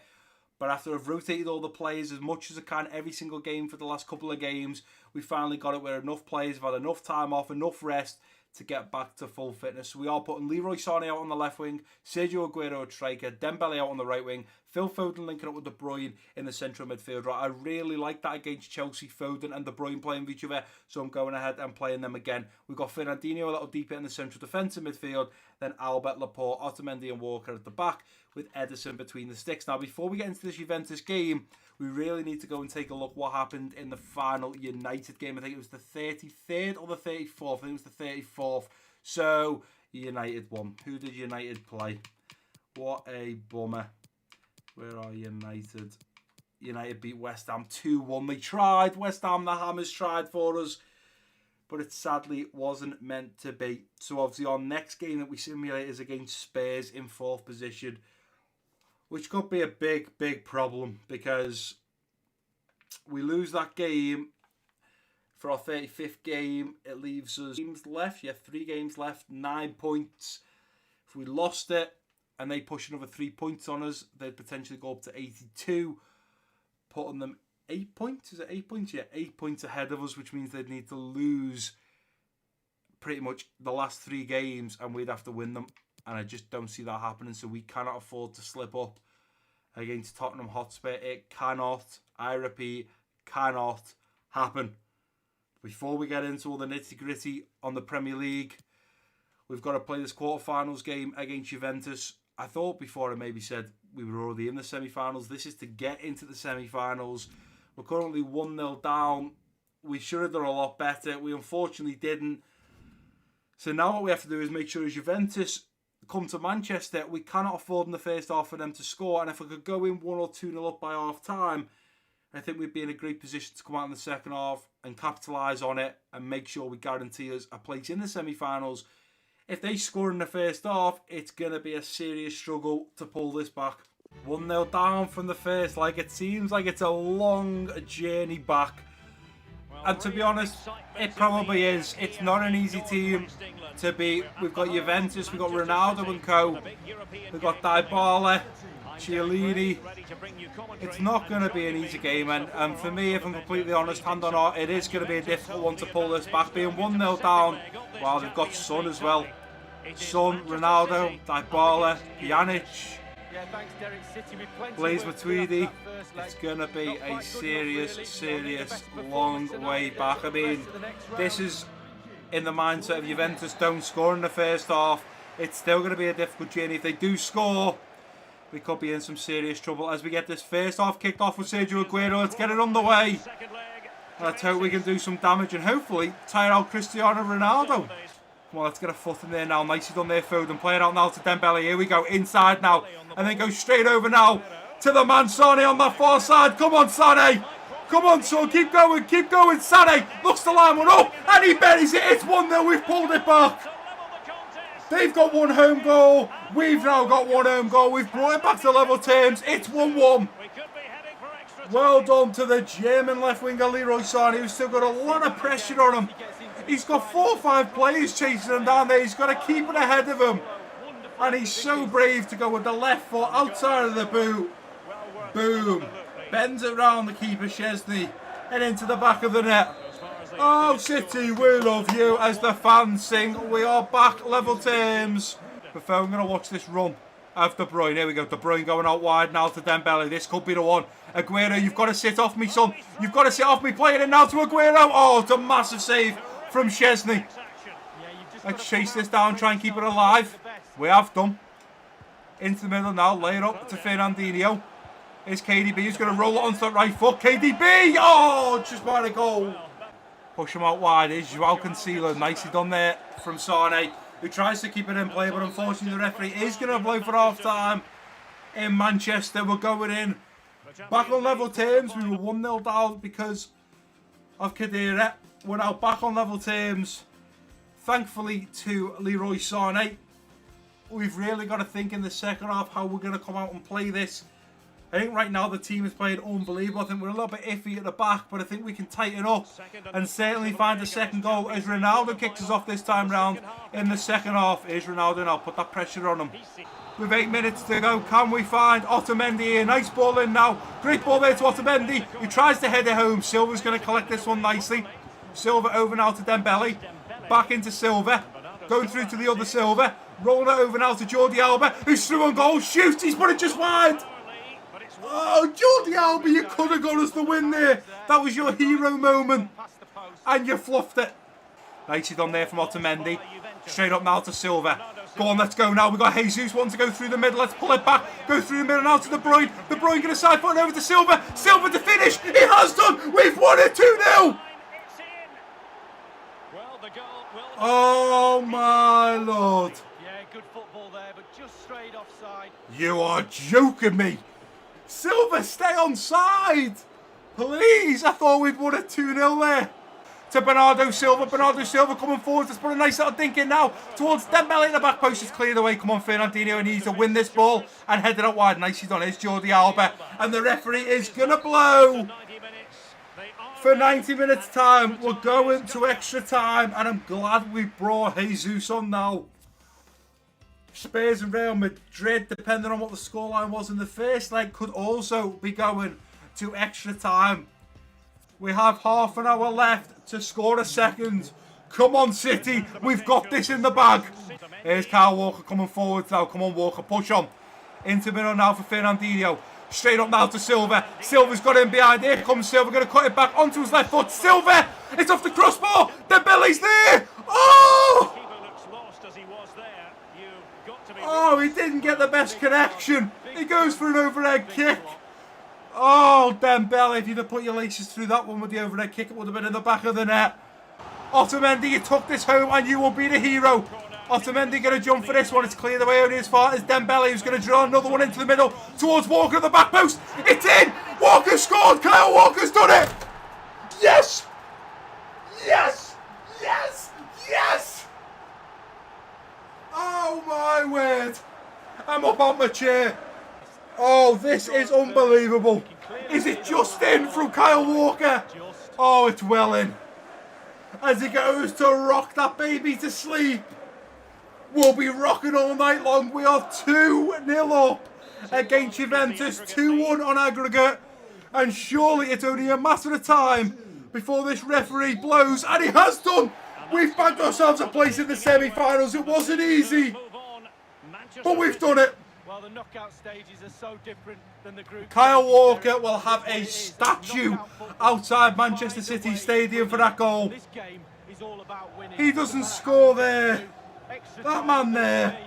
But after I've rotated all the players as much as I can every single game for the last couple of games, we finally got it where enough players have had enough time off, enough rest to get back to full fitness. So we are putting Leroy Sané out on the left wing, Sergio Aguero at striker, Dembele out on the right wing, Phil Foden linking up with De Bruyne in the central midfield. I really like that against Chelsea, Foden and De Bruyne playing with each other, so I'm going ahead and playing them again. We've got Fernandinho a little deeper in the central defensive midfield, then Albert, Laporte, Otamendi and Walker at the back, with Ederson between the sticks. Now, before we get into this Juventus game, we really need to go and take a look what happened in the final United game. I think it was the 33rd or the 34th. I think it was the 34th. So, United won. Who did United play? What a bummer. Where are United? United beat West Ham 2-1. They tried. West Ham, the Hammers tried for us. But it sadly wasn't meant to be. So, obviously, our next game that we simulate is against Spurs in 4th position, which could be a big, big problem because we lose that game for our 35th game. It leaves us games left. 3 games left, 9 points. If we lost it and they push another 3 points on us, they'd potentially go up to 82, putting them 8 points. Is it 8 points? Yeah, 8 points ahead of us, which means they'd need to lose pretty much the last 3 games and we'd have to win them. And I just don't see that happening. So we cannot afford to slip up against Tottenham Hotspur. It cannot, I repeat, cannot happen. Before we get into all the nitty-gritty on the Premier League, we've got to play this quarterfinals game against Juventus. I thought before I maybe said we were already in the semi-finals. This is to get into the semi-finals. We're currently 1-0 down. We should have done a lot better. We unfortunately didn't. So now what we have to do is make sure as Juventus come to Manchester, we cannot afford in the first half for them to score. And if we could go in 1 or 2-0 up by half time, I think we'd be in a great position to come out in the second half and capitalise on it and make sure we guarantee us a place in the semi-finals. If they score in the first half, it's going to be a serious struggle to pull this back. 1-0 down from the first. Like, it seems like it's a long journey back. And to be honest, it probably is. It's not an easy team to beat. We've got Juventus, we've got Ronaldo and co. We've got Dybala, Chiellini. It's not going to be an easy game, and for me, if I'm completely honest, hand on heart, it is going to be a difficult one to pull this back. Being 1-0 down, wow, they've got Son as well. Son, Ronaldo, Dybala, Pjanic, Blaise Matuidi. It's going to be a serious, long way back. I mean, this is in the mindset of Juventus don't score in the first half. It's still going to be a difficult journey. If they do score, we could be in some serious trouble as we get this first half kicked off with Sergio Aguero. Let's get it underway. Let's hope we can do some damage and hopefully tire out Cristiano Ronaldo. Come on, let's get a foot in there now. Nicely done there, Foden. Play it out now to Dembele. Here we go, inside now. And then go straight over now to the man Sane on that far side. Come on, Sane. Come on, son. Keep going, Sane. Looks to line one up and he buries it. It's 1-0. We've pulled it back. They've got one home goal. We've now got one home goal. We've brought it back to level terms. It's 1-1. Well done to the German left winger Leroy Sane, who's still got a lot of pressure on him. He's got 4 or 5 players chasing him down there. He's got to keep it ahead of him. And he's so brave to go with the left foot outside of the boot. Boom. Bends it round the keeper, Szczesny. And into the back of the net. Oh, City, we love you. As the fans sing, we are back level terms. Before I'm going to watch this run of De Bruyne. Here we go. De Bruyne going out wide now to Dembele. This could be the one. Aguero, you've got to sit off me, son. You've got to sit off me. Playing it now to Aguero. Oh, it's a massive save from Szczesny. Let's chase this down, try and keep it alive. We have done. Into the middle now, lay it up to Fernandinho. Here's KDB, who's going to roll it onto the right foot. KDB! Oh, just by the goal. Push him out wide. Here's Joao Cancelo. Nicely done there from Sane, who tries to keep it in play, but unfortunately the referee is going to blow for half-time in Manchester. We're going in. Back on level terms. We were 1-0 down because of Khedira. We're now back on level terms. Thankfully to Leroy Sane. We've really got to think in the second half how we're going to come out and play this. I think right now the team is playing unbelievable. I think we're a little bit iffy at the back, but I think we can tighten up and certainly find a second goal as Ronaldo kicks us off this time round in the second half. Here's Ronaldo now, put that pressure on him. With 8 minutes to go, can we find Otamendi here? Nice ball in now. Great ball there to Otamendi, who tries to head it home. Silva's going to collect this one nicely. Silva over now to Dembele. Back into Silva. Going through to the other Silva. Rolling it over now to Jordi Alba, who's through on goal. Shoots, he's put it just wide. Oh, Jordi Alba, you could have got us the win there. That was your hero moment. And you fluffed it. Nicely done there from Otamendi. Straight up now to Silva. Go on, let's go now. We've got Jesus wanting to go through the middle. Let's pull it back. Go through the middle now to De Bruyne. De Bruyne going to side foot over to Silva. Silva to finish. He has done. We've won it 2-0. Oh, my Lord. Yeah, good football there, but just straight offside. You are joking me. Silva, stay on side. Please, I thought we'd won it 2-0 there. To Bernardo Silva. Bernardo Silva coming forward. Let's put a nice little dink in now towards Dembele in the back post. It's cleared away. Come on, Fernandinho needs to win this ball and head it out wide. Nicely done. Here's Jordi Alba. And the referee is going to blow. For 90 minutes time, we're going to extra time, and I'm glad we brought Jesus on now. Spurs and Real Madrid, depending on what the scoreline was in the first leg, could also be going to extra time. We have half an hour left to score a second. Come on, City, we've got this in the bag. Here's Kyle Walker coming forward now. Come on, Walker, push on. Into middle now for Fernandinho. Straight up now to Silva. Silva's got him behind. Here comes Silva. Going to cut it back onto his left foot. Silva! It's off the crossbar. Dembele's there. Oh! Oh, he didn't get the best connection. He goes for an overhead kick. Oh, Dembele, if you'd have put your laces through that one with the overhead kick, it would have been in the back of the net. Otamendi, you took this home and you will be the hero. Otamendi going to jump for this one. It's cleared away only as far as Dembele, who's going to draw another one into the middle towards Walker at the back post. It's in! Walker scored! Kyle Walker's done it! Yes! Yes! Yes! Yes! Oh my word! I'm up on my chair. Oh, this is unbelievable. Is it just in from Kyle Walker? Oh, it's well in. As he goes to rock that baby to sleep. We'll be rocking all night long. We are 2-0 up against Juventus, 2-1 on aggregate. And surely it's only a matter of time before this referee blows. And he has done. We've bagged ourselves a place in the semi-finals. It wasn't easy, but we've done it. Well, the knockout stages are so different than the group. Kyle Walker will have a statue outside Manchester City Stadium for that goal. This game is all about winning. He doesn't score there. That man there.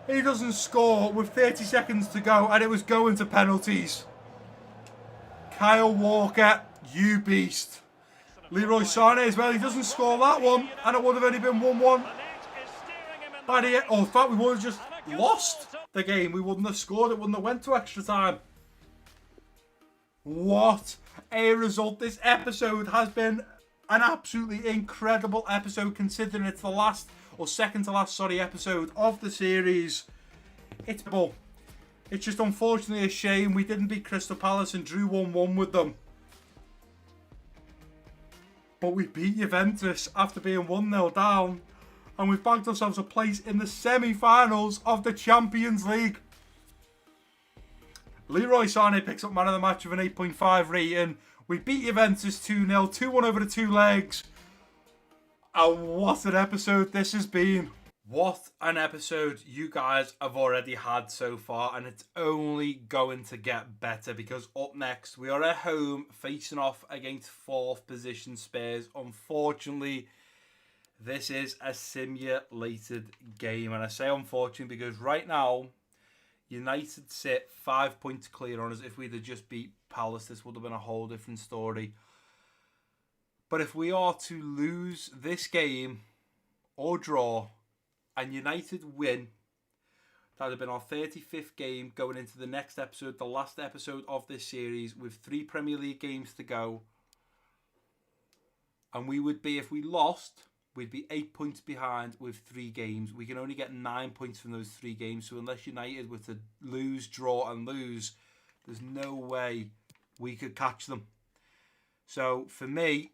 He doesn't score with 30 seconds to go, and it was going to penalties. Kyle Walker, you beast. Leroy Sané as well. He doesn't score that one, and it would have only been 1-1. By the end, in fact, we would have just lost the game. We wouldn't have scored. It wouldn't have went to extra time. What a result. This episode has been an absolutely incredible episode, considering it's the last, or second to last, episode of the series. It's just unfortunately a shame we didn't beat Crystal Palace and drew 1-1 with them. But we beat Juventus after being 1-0 down. And we've bagged ourselves a place in the semi-finals of the Champions League. Leroy Sané picks up man of the match with an 8.5 rating. We beat Juventus 2-0, 2-1 over the two legs. And what an episode this has been. What an episode you guys have already had so far, and it's only going to get better because up next we are at home facing off against 4th position Spurs. Unfortunately, this is a simulated game, and I say unfortunately because right now United sit 5 points clear on us. If we'd have just beat Palace, this would have been a whole different story. But if we are to lose this game or draw and United win, that would have been our 35th game going into the next episode, the last episode of this series, with 3 Premier League games to go. And we would be, if we lost, we'd be 8 points behind with 3 games. We can only get 9 points from those 3 games. So unless United were to lose, draw and lose, there's no way we could catch them. So for me,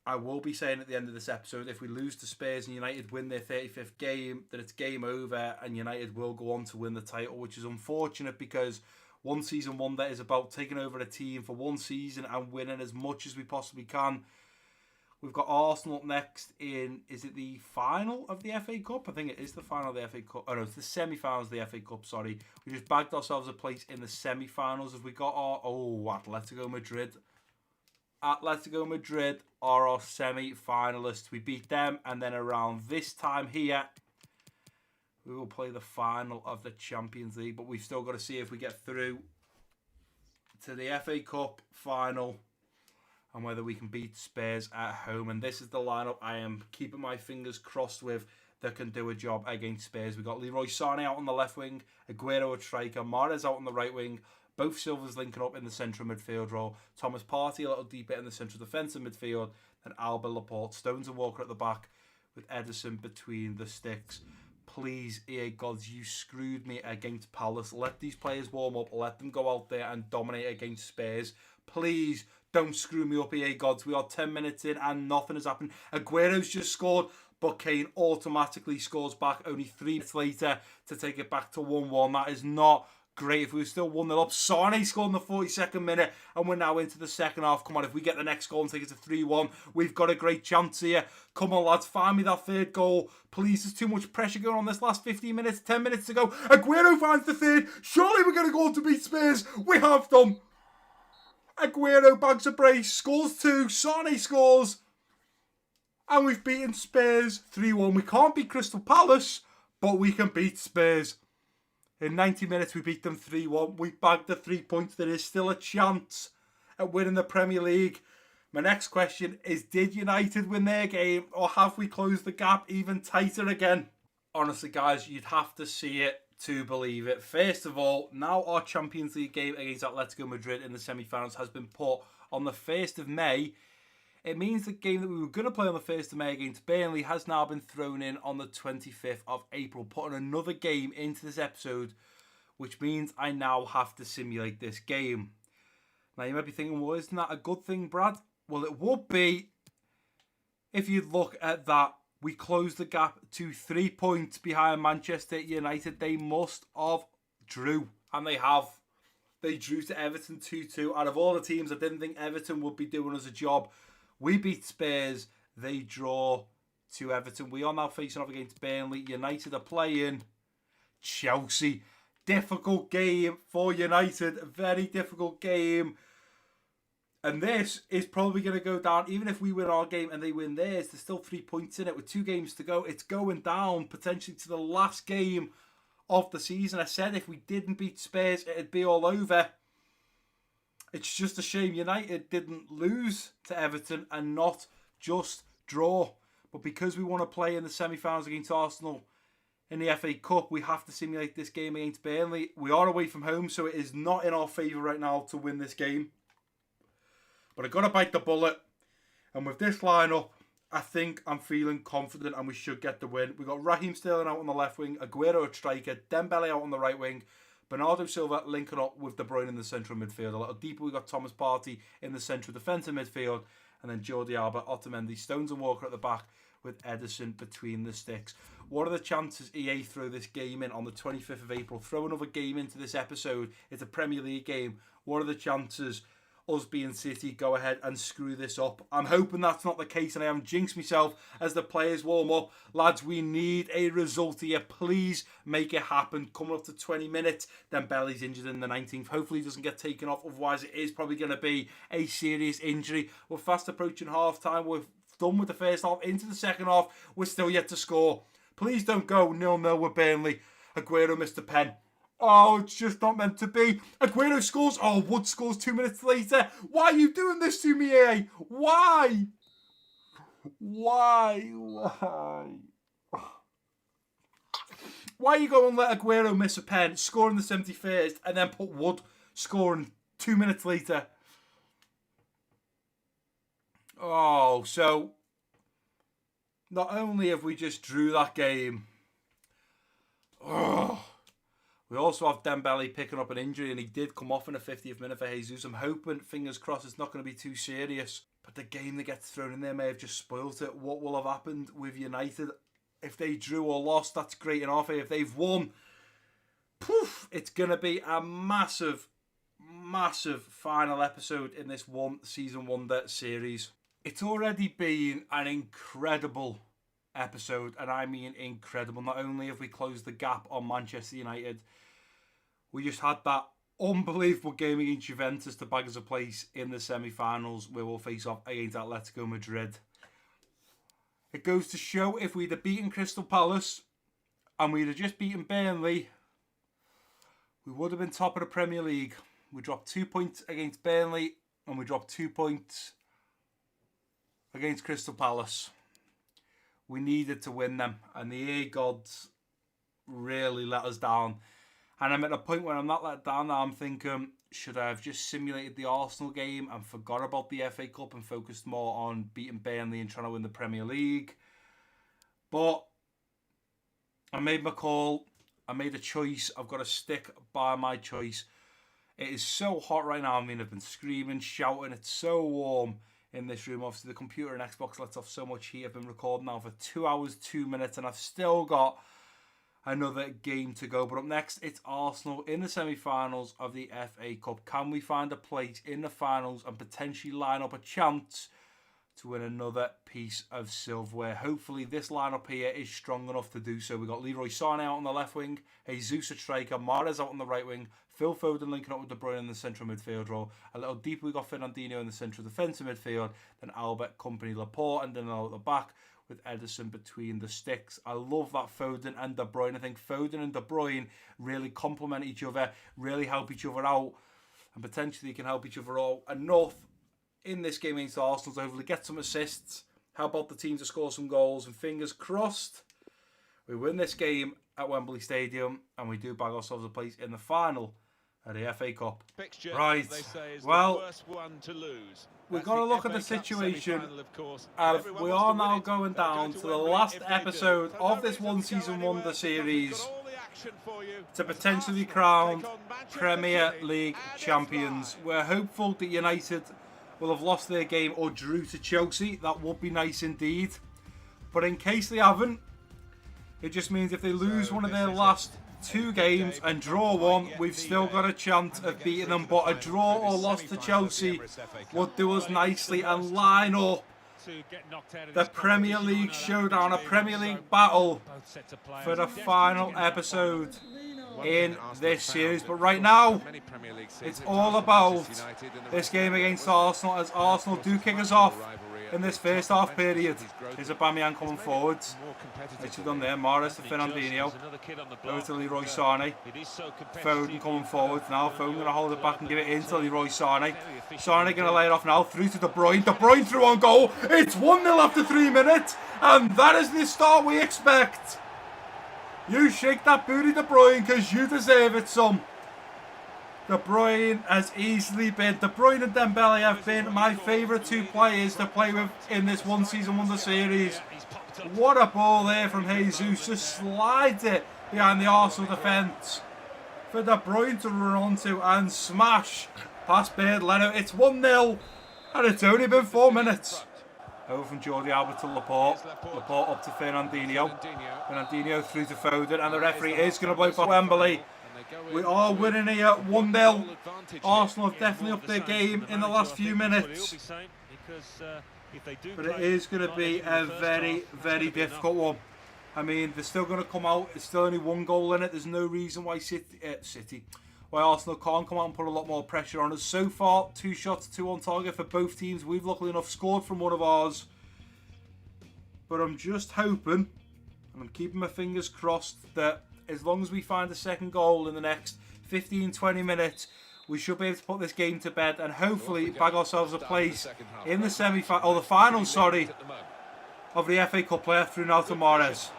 I will be saying at the end of this episode, if we lose to Spurs and United win their 35th game, that it's game over and United will go on to win the title, which is unfortunate because one season wonder is about taking over a team for one season and winning as much as we possibly can. We've got Arsenal up next in, is it the final of the FA Cup? I think it is the final of the FA Cup. Oh no, it's the semi-finals of the FA Cup, sorry. We just bagged ourselves a place in the semi-finals as we got our, Atletico Madrid. Atletico Madrid are our semi-finalists. We beat them, and then around this time here, we will play the final of the Champions League, but we've still got to see if we get through to the FA Cup final and whether we can beat Spurs at home. And this is the lineup I am keeping my fingers crossed with that can do a job against Spurs. We've got Leroy Sané out on the left wing, Aguero at striker, Mahrez out on the right wing, both Silvers linking up in the central midfield role, Thomas Partey a little deeper in the central defensive midfield, and Alba Laporte, Stones and Walker at the back with Ederson between the sticks. Please, EA gods, you screwed me against Palace. Let these players warm up. Let them go out there and dominate against Spurs. Please don't screw me up, EA gods. We are 10 minutes in and nothing has happened. Aguero's just scored, but Kane automatically scores back only 3 minutes later to take it back to 1-1. That is not great. If we were still 1-0 up, Sané scored in the 42nd minute, and we're now into the second half. Come on, if we get the next goal and take it to 3-1, we've got a great chance here. Come on, lads, find me that third goal. Please, there's too much pressure going on this last 15 minutes, 10 minutes to go. Aguero finds the third. Surely we're going to go on to beat Spurs. We have done. Aguero bags a brace, scores 2, Sané scores, and we've beaten Spurs 3-1. We can't beat Crystal Palace, but we can beat Spurs. In 90 minutes, we beat them 3-1. We bagged the 3 points. There is still a chance at winning the Premier League. My next question is, did United win their game, or have we closed the gap even tighter again? Honestly, guys, you'd have to see it to believe it. First of all, now our Champions League game against Atletico Madrid in the semi-finals has been put on the 1st of May. It means the game that we were going to play on the 1st of May against Burnley has now been thrown in on the 25th of April, putting another game into this episode, which means I now have to simulate this game. Now you might be thinking, well, isn't that a good thing, Brad? Well, it would be if you look at that. We closed the gap to 3 points behind Manchester United. They must have drew, and they have. They drew to Everton 2-2. Out of all the teams, I didn't think Everton would be doing us a job. We beat Spurs. They draw to Everton. We are now facing off against Burnley. United are playing Chelsea. Difficult game for United. A very difficult game. And this is probably going to go down. Even if we win our game and they win theirs, there's still 3 points in it with 2 games to go. It's going down potentially to the last game of the season. I said if we didn't beat Spurs, it'd be all over. It's just a shame United didn't lose to Everton and not just draw. But because we want to play in the semi-finals against Arsenal in the FA Cup, we have to simulate this game against Burnley. We are away from home, so it is not in our favour right now to win this game. But I've got to bite the bullet. And with this lineup, I think I'm feeling confident and we should get the win. We've got Raheem Sterling out on the left wing, Aguero at striker, Dembele out on the right wing, Bernardo Silva linking up with De Bruyne in the central midfield. A little deeper, we've got Thomas Partey in the central defensive midfield, and then Jordi Alba, Otamendi, Stones and Walker at the back with Ederson between the sticks. What are the chances EA throw this game in on the 25th of April? Throw another game into this episode. It's a Premier League game. What are the chances us being City go ahead and screw this up? I'm hoping that's not the case and I haven't jinxed myself as the players warm up. Lads, we need a result here. Please make it happen. Coming up to 20 minutes. Dembele's injured in the 19th. Hopefully he doesn't get taken off. Otherwise it is probably going to be a serious injury. We're fast approaching half time. We're done with the first half. Into the second half. We're still yet to score. Please don't go 0-0 with Burnley. Aguero missed the pen. Oh, it's just not meant to be. Aguero scores. Oh, Wood scores 2 minutes later. Why are you doing this to me, EA? Why? Why you go and let Aguero miss a pen, score in the 71st, and then put Wood scoring 2 minutes later? Oh, so not only have we just drew that game, we also have Dembele picking up an injury, and he did come off in the 50th minute for Jesus. I'm hoping, fingers crossed, it's not going to be too serious. But the game that gets thrown in there may have just spoilt it. What will have happened with United? If they drew or lost, that's great in our favour. If they've won, poof, it's going to be a massive, massive final episode in this one season wonder series. It's already been an incredible episode, and I mean incredible. Not only have we closed the gap on Manchester United, we just had that unbelievable game against Juventus to bag us a place in the semi-finals where we'll face off against Atletico Madrid. It goes to show if we'd have beaten Crystal Palace and we'd have just beaten Burnley, we would have been top of the Premier League. We dropped 2 points against Burnley and we dropped 2 points against Crystal Palace. We needed to win them, and the EA gods really let us down. And I'm at a point where I'm not let down now. I'm thinking, should I have just simulated the Arsenal game and forgot about the FA Cup and focused more on beating Burnley and trying to win the Premier League? But I made my call. I made a choice. I've got to stick by my choice. It is so hot right now. I mean, I've been screaming, shouting. It's so warm in this room. Obviously, the computer and Xbox lets off so much heat. I've been recording now for 2 hours, 2 minutes, and I've still got another game to go. But up next, it's Arsenal in the semi-finals of the FA Cup. Can we find a place in the finals and potentially line up a chance to win another piece of silverware? Hopefully, this lineup here is strong enough to do so. We've got Leroy Sané out on the left wing, Jesus at striker, Mahrez out on the right wing, Phil Foden linking up with De Bruyne in the central midfield role. A little deeper, we got Fernandinho in the central defensive midfield, then Albert, Company, Laporte, and then at the back with Ederson between the sticks. I love that Foden and De Bruyne. I think Foden and De Bruyne really complement each other, really help each other out, and potentially can help each other out enough in this game against Arsenal to hopefully get some assists, help out the team to score some goals, and fingers crossed we win this game at Wembley Stadium and we do bag ourselves a place in the final of the FA Cup. Fixture, right, well, we've got to look at the situation as we are now going down to the last episode of this one season wonder series. to potentially crown Premier League champions. We're hopeful that United will have lost their game or drew to Chelsea. That would be nice indeed. But in case they haven't, it just means if they lose one of their last 2 games and draw one, we've still got a chance of beating them. But a draw or loss to Chelsea would do us nicely and line up the Premier League showdown, a Premier League battle for the final episode in this series. But right now, it's all about this game against Arsenal, as Arsenal do kick us off in this first half period. Here's Aubameyang coming forwards. It's done there. Mahrez to Fernandinho. Over to Leroy Sané. Foden coming forwards now. Foden going to hold it back and give it in to Leroy Sané. Sané going to lay it off now. Through to De Bruyne. De Bruyne through on goal. It's 1-0 after 3 minutes. And that is the start we expect. You shake that booty, De Bruyne, because you deserve it, son. De Bruyne has easily been, De Bruyne and Dembele have been my favourite 2 players to play with in this one season wonder series. What a ball there from Jesus, just slides it behind the Arsenal defence for De Bruyne to run onto and smash past Bird Leno. It's 1-0 and it's only been 4 minutes. Over from Jordi Alba to Laporte. Laporte up to Fernandinho. Fernandinho through to Foden, and the referee is going to blow for Wembley. We are winning here 1-0. Arsenal have definitely upped their game in the last few minutes. But it is going to be a very, very difficult one. I mean, they're still going to come out. It's still only 1 goal in it. There's no reason why why Arsenal can't come out and put a lot more pressure on us. So far, 2 shots, 2 on target for both teams. We've luckily enough scored from one of ours. But I'm just hoping, and I'm keeping my fingers crossed, that as long as we find a second goal in the next 15-20 minutes, we should be able to put this game to bed and hopefully bag ourselves a place in the semi-final, or the final, sorry, of the FA Cup playoff through now to Mahrez.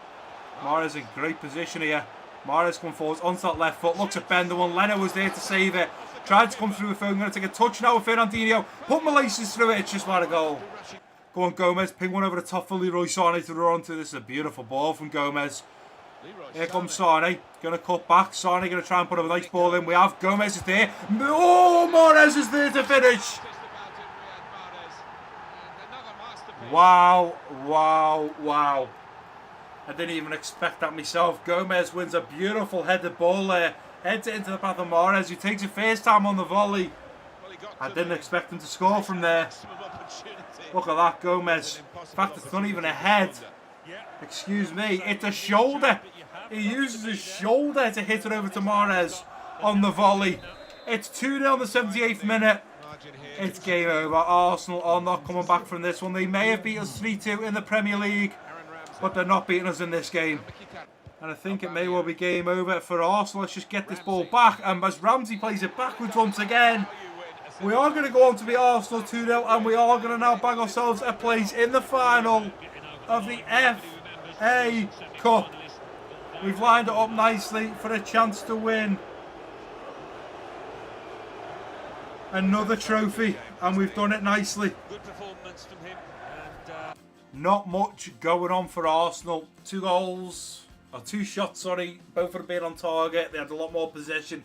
Mahrez in great position here. Mahrez comes forward onto that left foot, looks at Bender one. Leno was there to save it. Tried to come through with Foden, going to take a touch now with Fernandinho. Put Malaysians through it, it's just not a goal. Go on, Gomez, ping one over the top for Leroy Sané to run onto. This is a beautiful ball from Gomez. Here comes Sané, going to cut back. Sané going to try and put a nice ball in. We have Gomez is there. Oh, Mahrez is there to finish. Wow, wow, wow. I didn't even expect that myself. Gomez wins a beautiful headed ball there. Heads it into the path of Mahrez, who takes it first time on the volley. I didn't expect him to score from there. Look at that, Gomez. In fact, it's not even a head. Excuse me, it's a shoulder. He uses his shoulder to hit it over to Mahrez on the volley. It's 2-0 in the 78th minute. It's game over. Arsenal are not coming back from this one. They may have beat us 3-2 in the Premier League, but they're not beating us in this game. And I think it may well be game over for Arsenal. Let's just get this ball back. And as Ramsey plays it backwards once again, we are going to go on to beat Arsenal 2-0. And we are going to now bag ourselves a place in the final of the FA Cup. We've lined it up nicely for a chance to win another trophy, and we've done it nicely. Good performance from him. Not much going on for Arsenal. 2 goals, or 2 shots, sorry, both of them being on target. They had a lot more possession.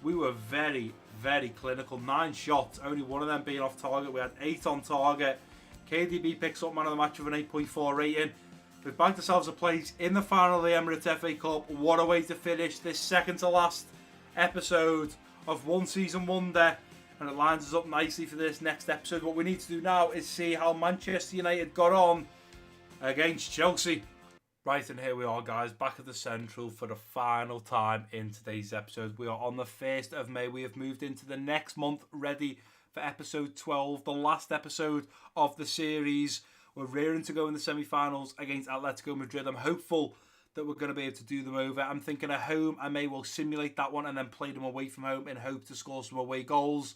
We were very, very clinical. 9 shots, only 1 of them being off target. We had 8 on target. KDB picks up man of the match with an 8.4 rating. We've bagged ourselves a place in the final of the Emirates FA Cup. What a way to finish this second to last episode of One Season Wonder. And it lines us up nicely for this next episode. What we need to do now is see how Manchester United got on against Chelsea. Right, and here we are, guys, back at the Central for the final time in today's episode. We are on the 1st of May. We have moved into the next month, ready for episode 12, the last episode of the series. We're rearing to go in the semi-finals against Atletico Madrid. I'm hopeful that we're going to be able to do them over. I'm thinking at home, I may well simulate that one and then play them away from home in hope to score some away goals.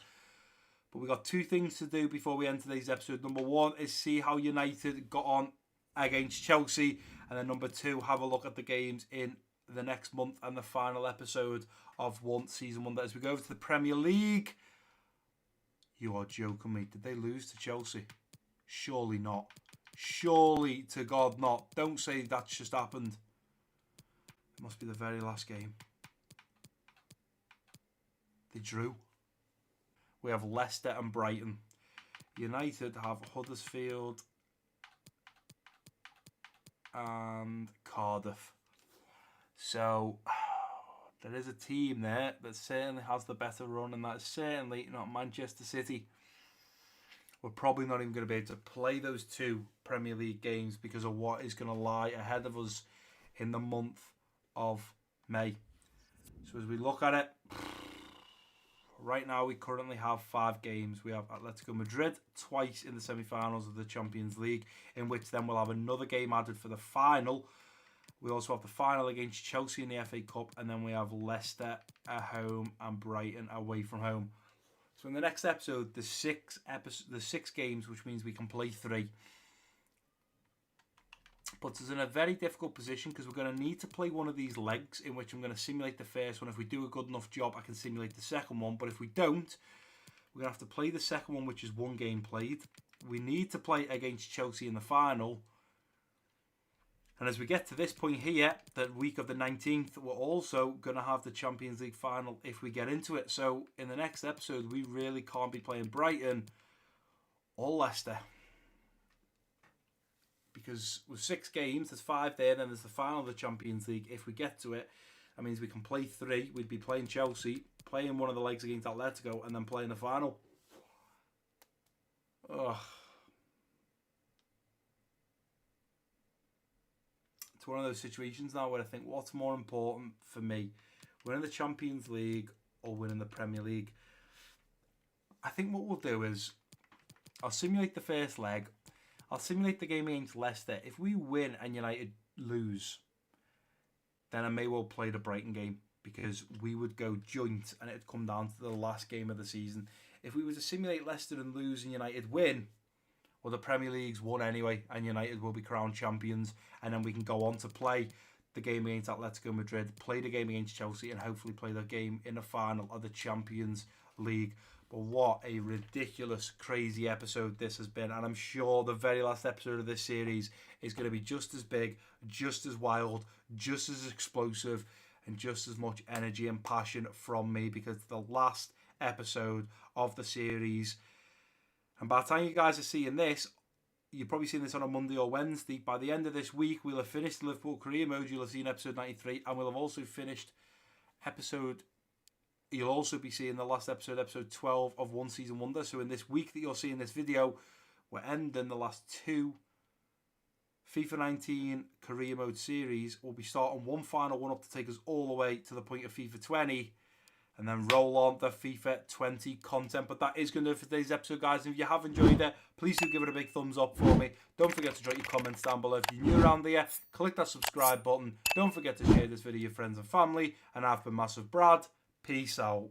But we've got 2 things to do before we end today's episode. Number 1 is see how United got on against Chelsea. And then number 2, have a look at the games in the next month and the final episode of One Season Wonder. As we go over to the Premier League, you are joking me. Did they lose to Chelsea? Surely not. Surely to God not. Don't say that's just happened. Must be the very last game. They drew. We have Leicester and Brighton. United have Huddersfield and Cardiff. So there is a team there that certainly has the better run, and that's certainly not Manchester City. We're probably not even going to be able to play those two Premier League games because of what is going to lie ahead of us in the month of May. So as we look at it, right now we currently have 5 games. We have Atletico Madrid twice in the semi-finals of the Champions League, in which then we'll have another game added for the final. We also have the final against Chelsea in the FA Cup, and then we have Leicester at home and Brighton away from home. So in the next episode, the 6 games, which means we can play 3. Puts us in a very difficult position because we're going to need to play one of these legs, in which I'm going to simulate the first one. If we do a good enough job, I can simulate the second one. But if we don't, we're going to have to play the second one, which is 1 game played. We need to play against Chelsea in the final. And as we get to this point here, the week of the 19th, we're also going to have the Champions League final if we get into it. So in the next episode, we really can't be playing Brighton or Leicester. Because with 6 games, there's 5 there, then there's the final of the Champions League. If we get to it, that means we can play 3. We'd be playing Chelsea, playing one of the legs against Atletico, and then playing the final. Ugh. It's one of those situations now where I think, what's more important for me? Winning the Champions League or winning the Premier League? I think what we'll do is, I'll simulate the first leg. I'll simulate the game against Leicester. If we win and United lose, then I may well play the Brighton game, because we would go joint and it'd come down to the last game of the season. If we were to simulate Leicester and lose and United win, well, the Premier League's won anyway, and United will be crowned champions, and then we can go on to play the game against Atletico Madrid, play the game against Chelsea, and hopefully play the game in the final of the Champions League. But what a ridiculous, crazy episode this has been, and I'm sure the very last episode of this series is going to be just as big, just as wild, just as explosive, and just as much energy and passion from me, because it's the last episode of the series. And by the time you guys are seeing this, you're probably seeing this on a Monday or Wednesday. By the end of this week, we'll have finished the Liverpool career mode. You'll have seen episode 93, and we'll have also finished episode... You'll also be seeing the last episode, episode 12 of One Season Wonder. So in this week that you're seeing this video, we're ending the last 2 FIFA 19 career mode series. We'll be starting one final one up to take us all the way to the point of FIFA 20. And then roll on the FIFA 20 content. But that is going to do it for today's episode, guys. And if you have enjoyed it, please do give it a big thumbs up for me. Don't forget to drop your comments down below. If you're new around here, click that subscribe button. Don't forget to share this video with your friends and family. And I've been MassiveBrad. Peace out.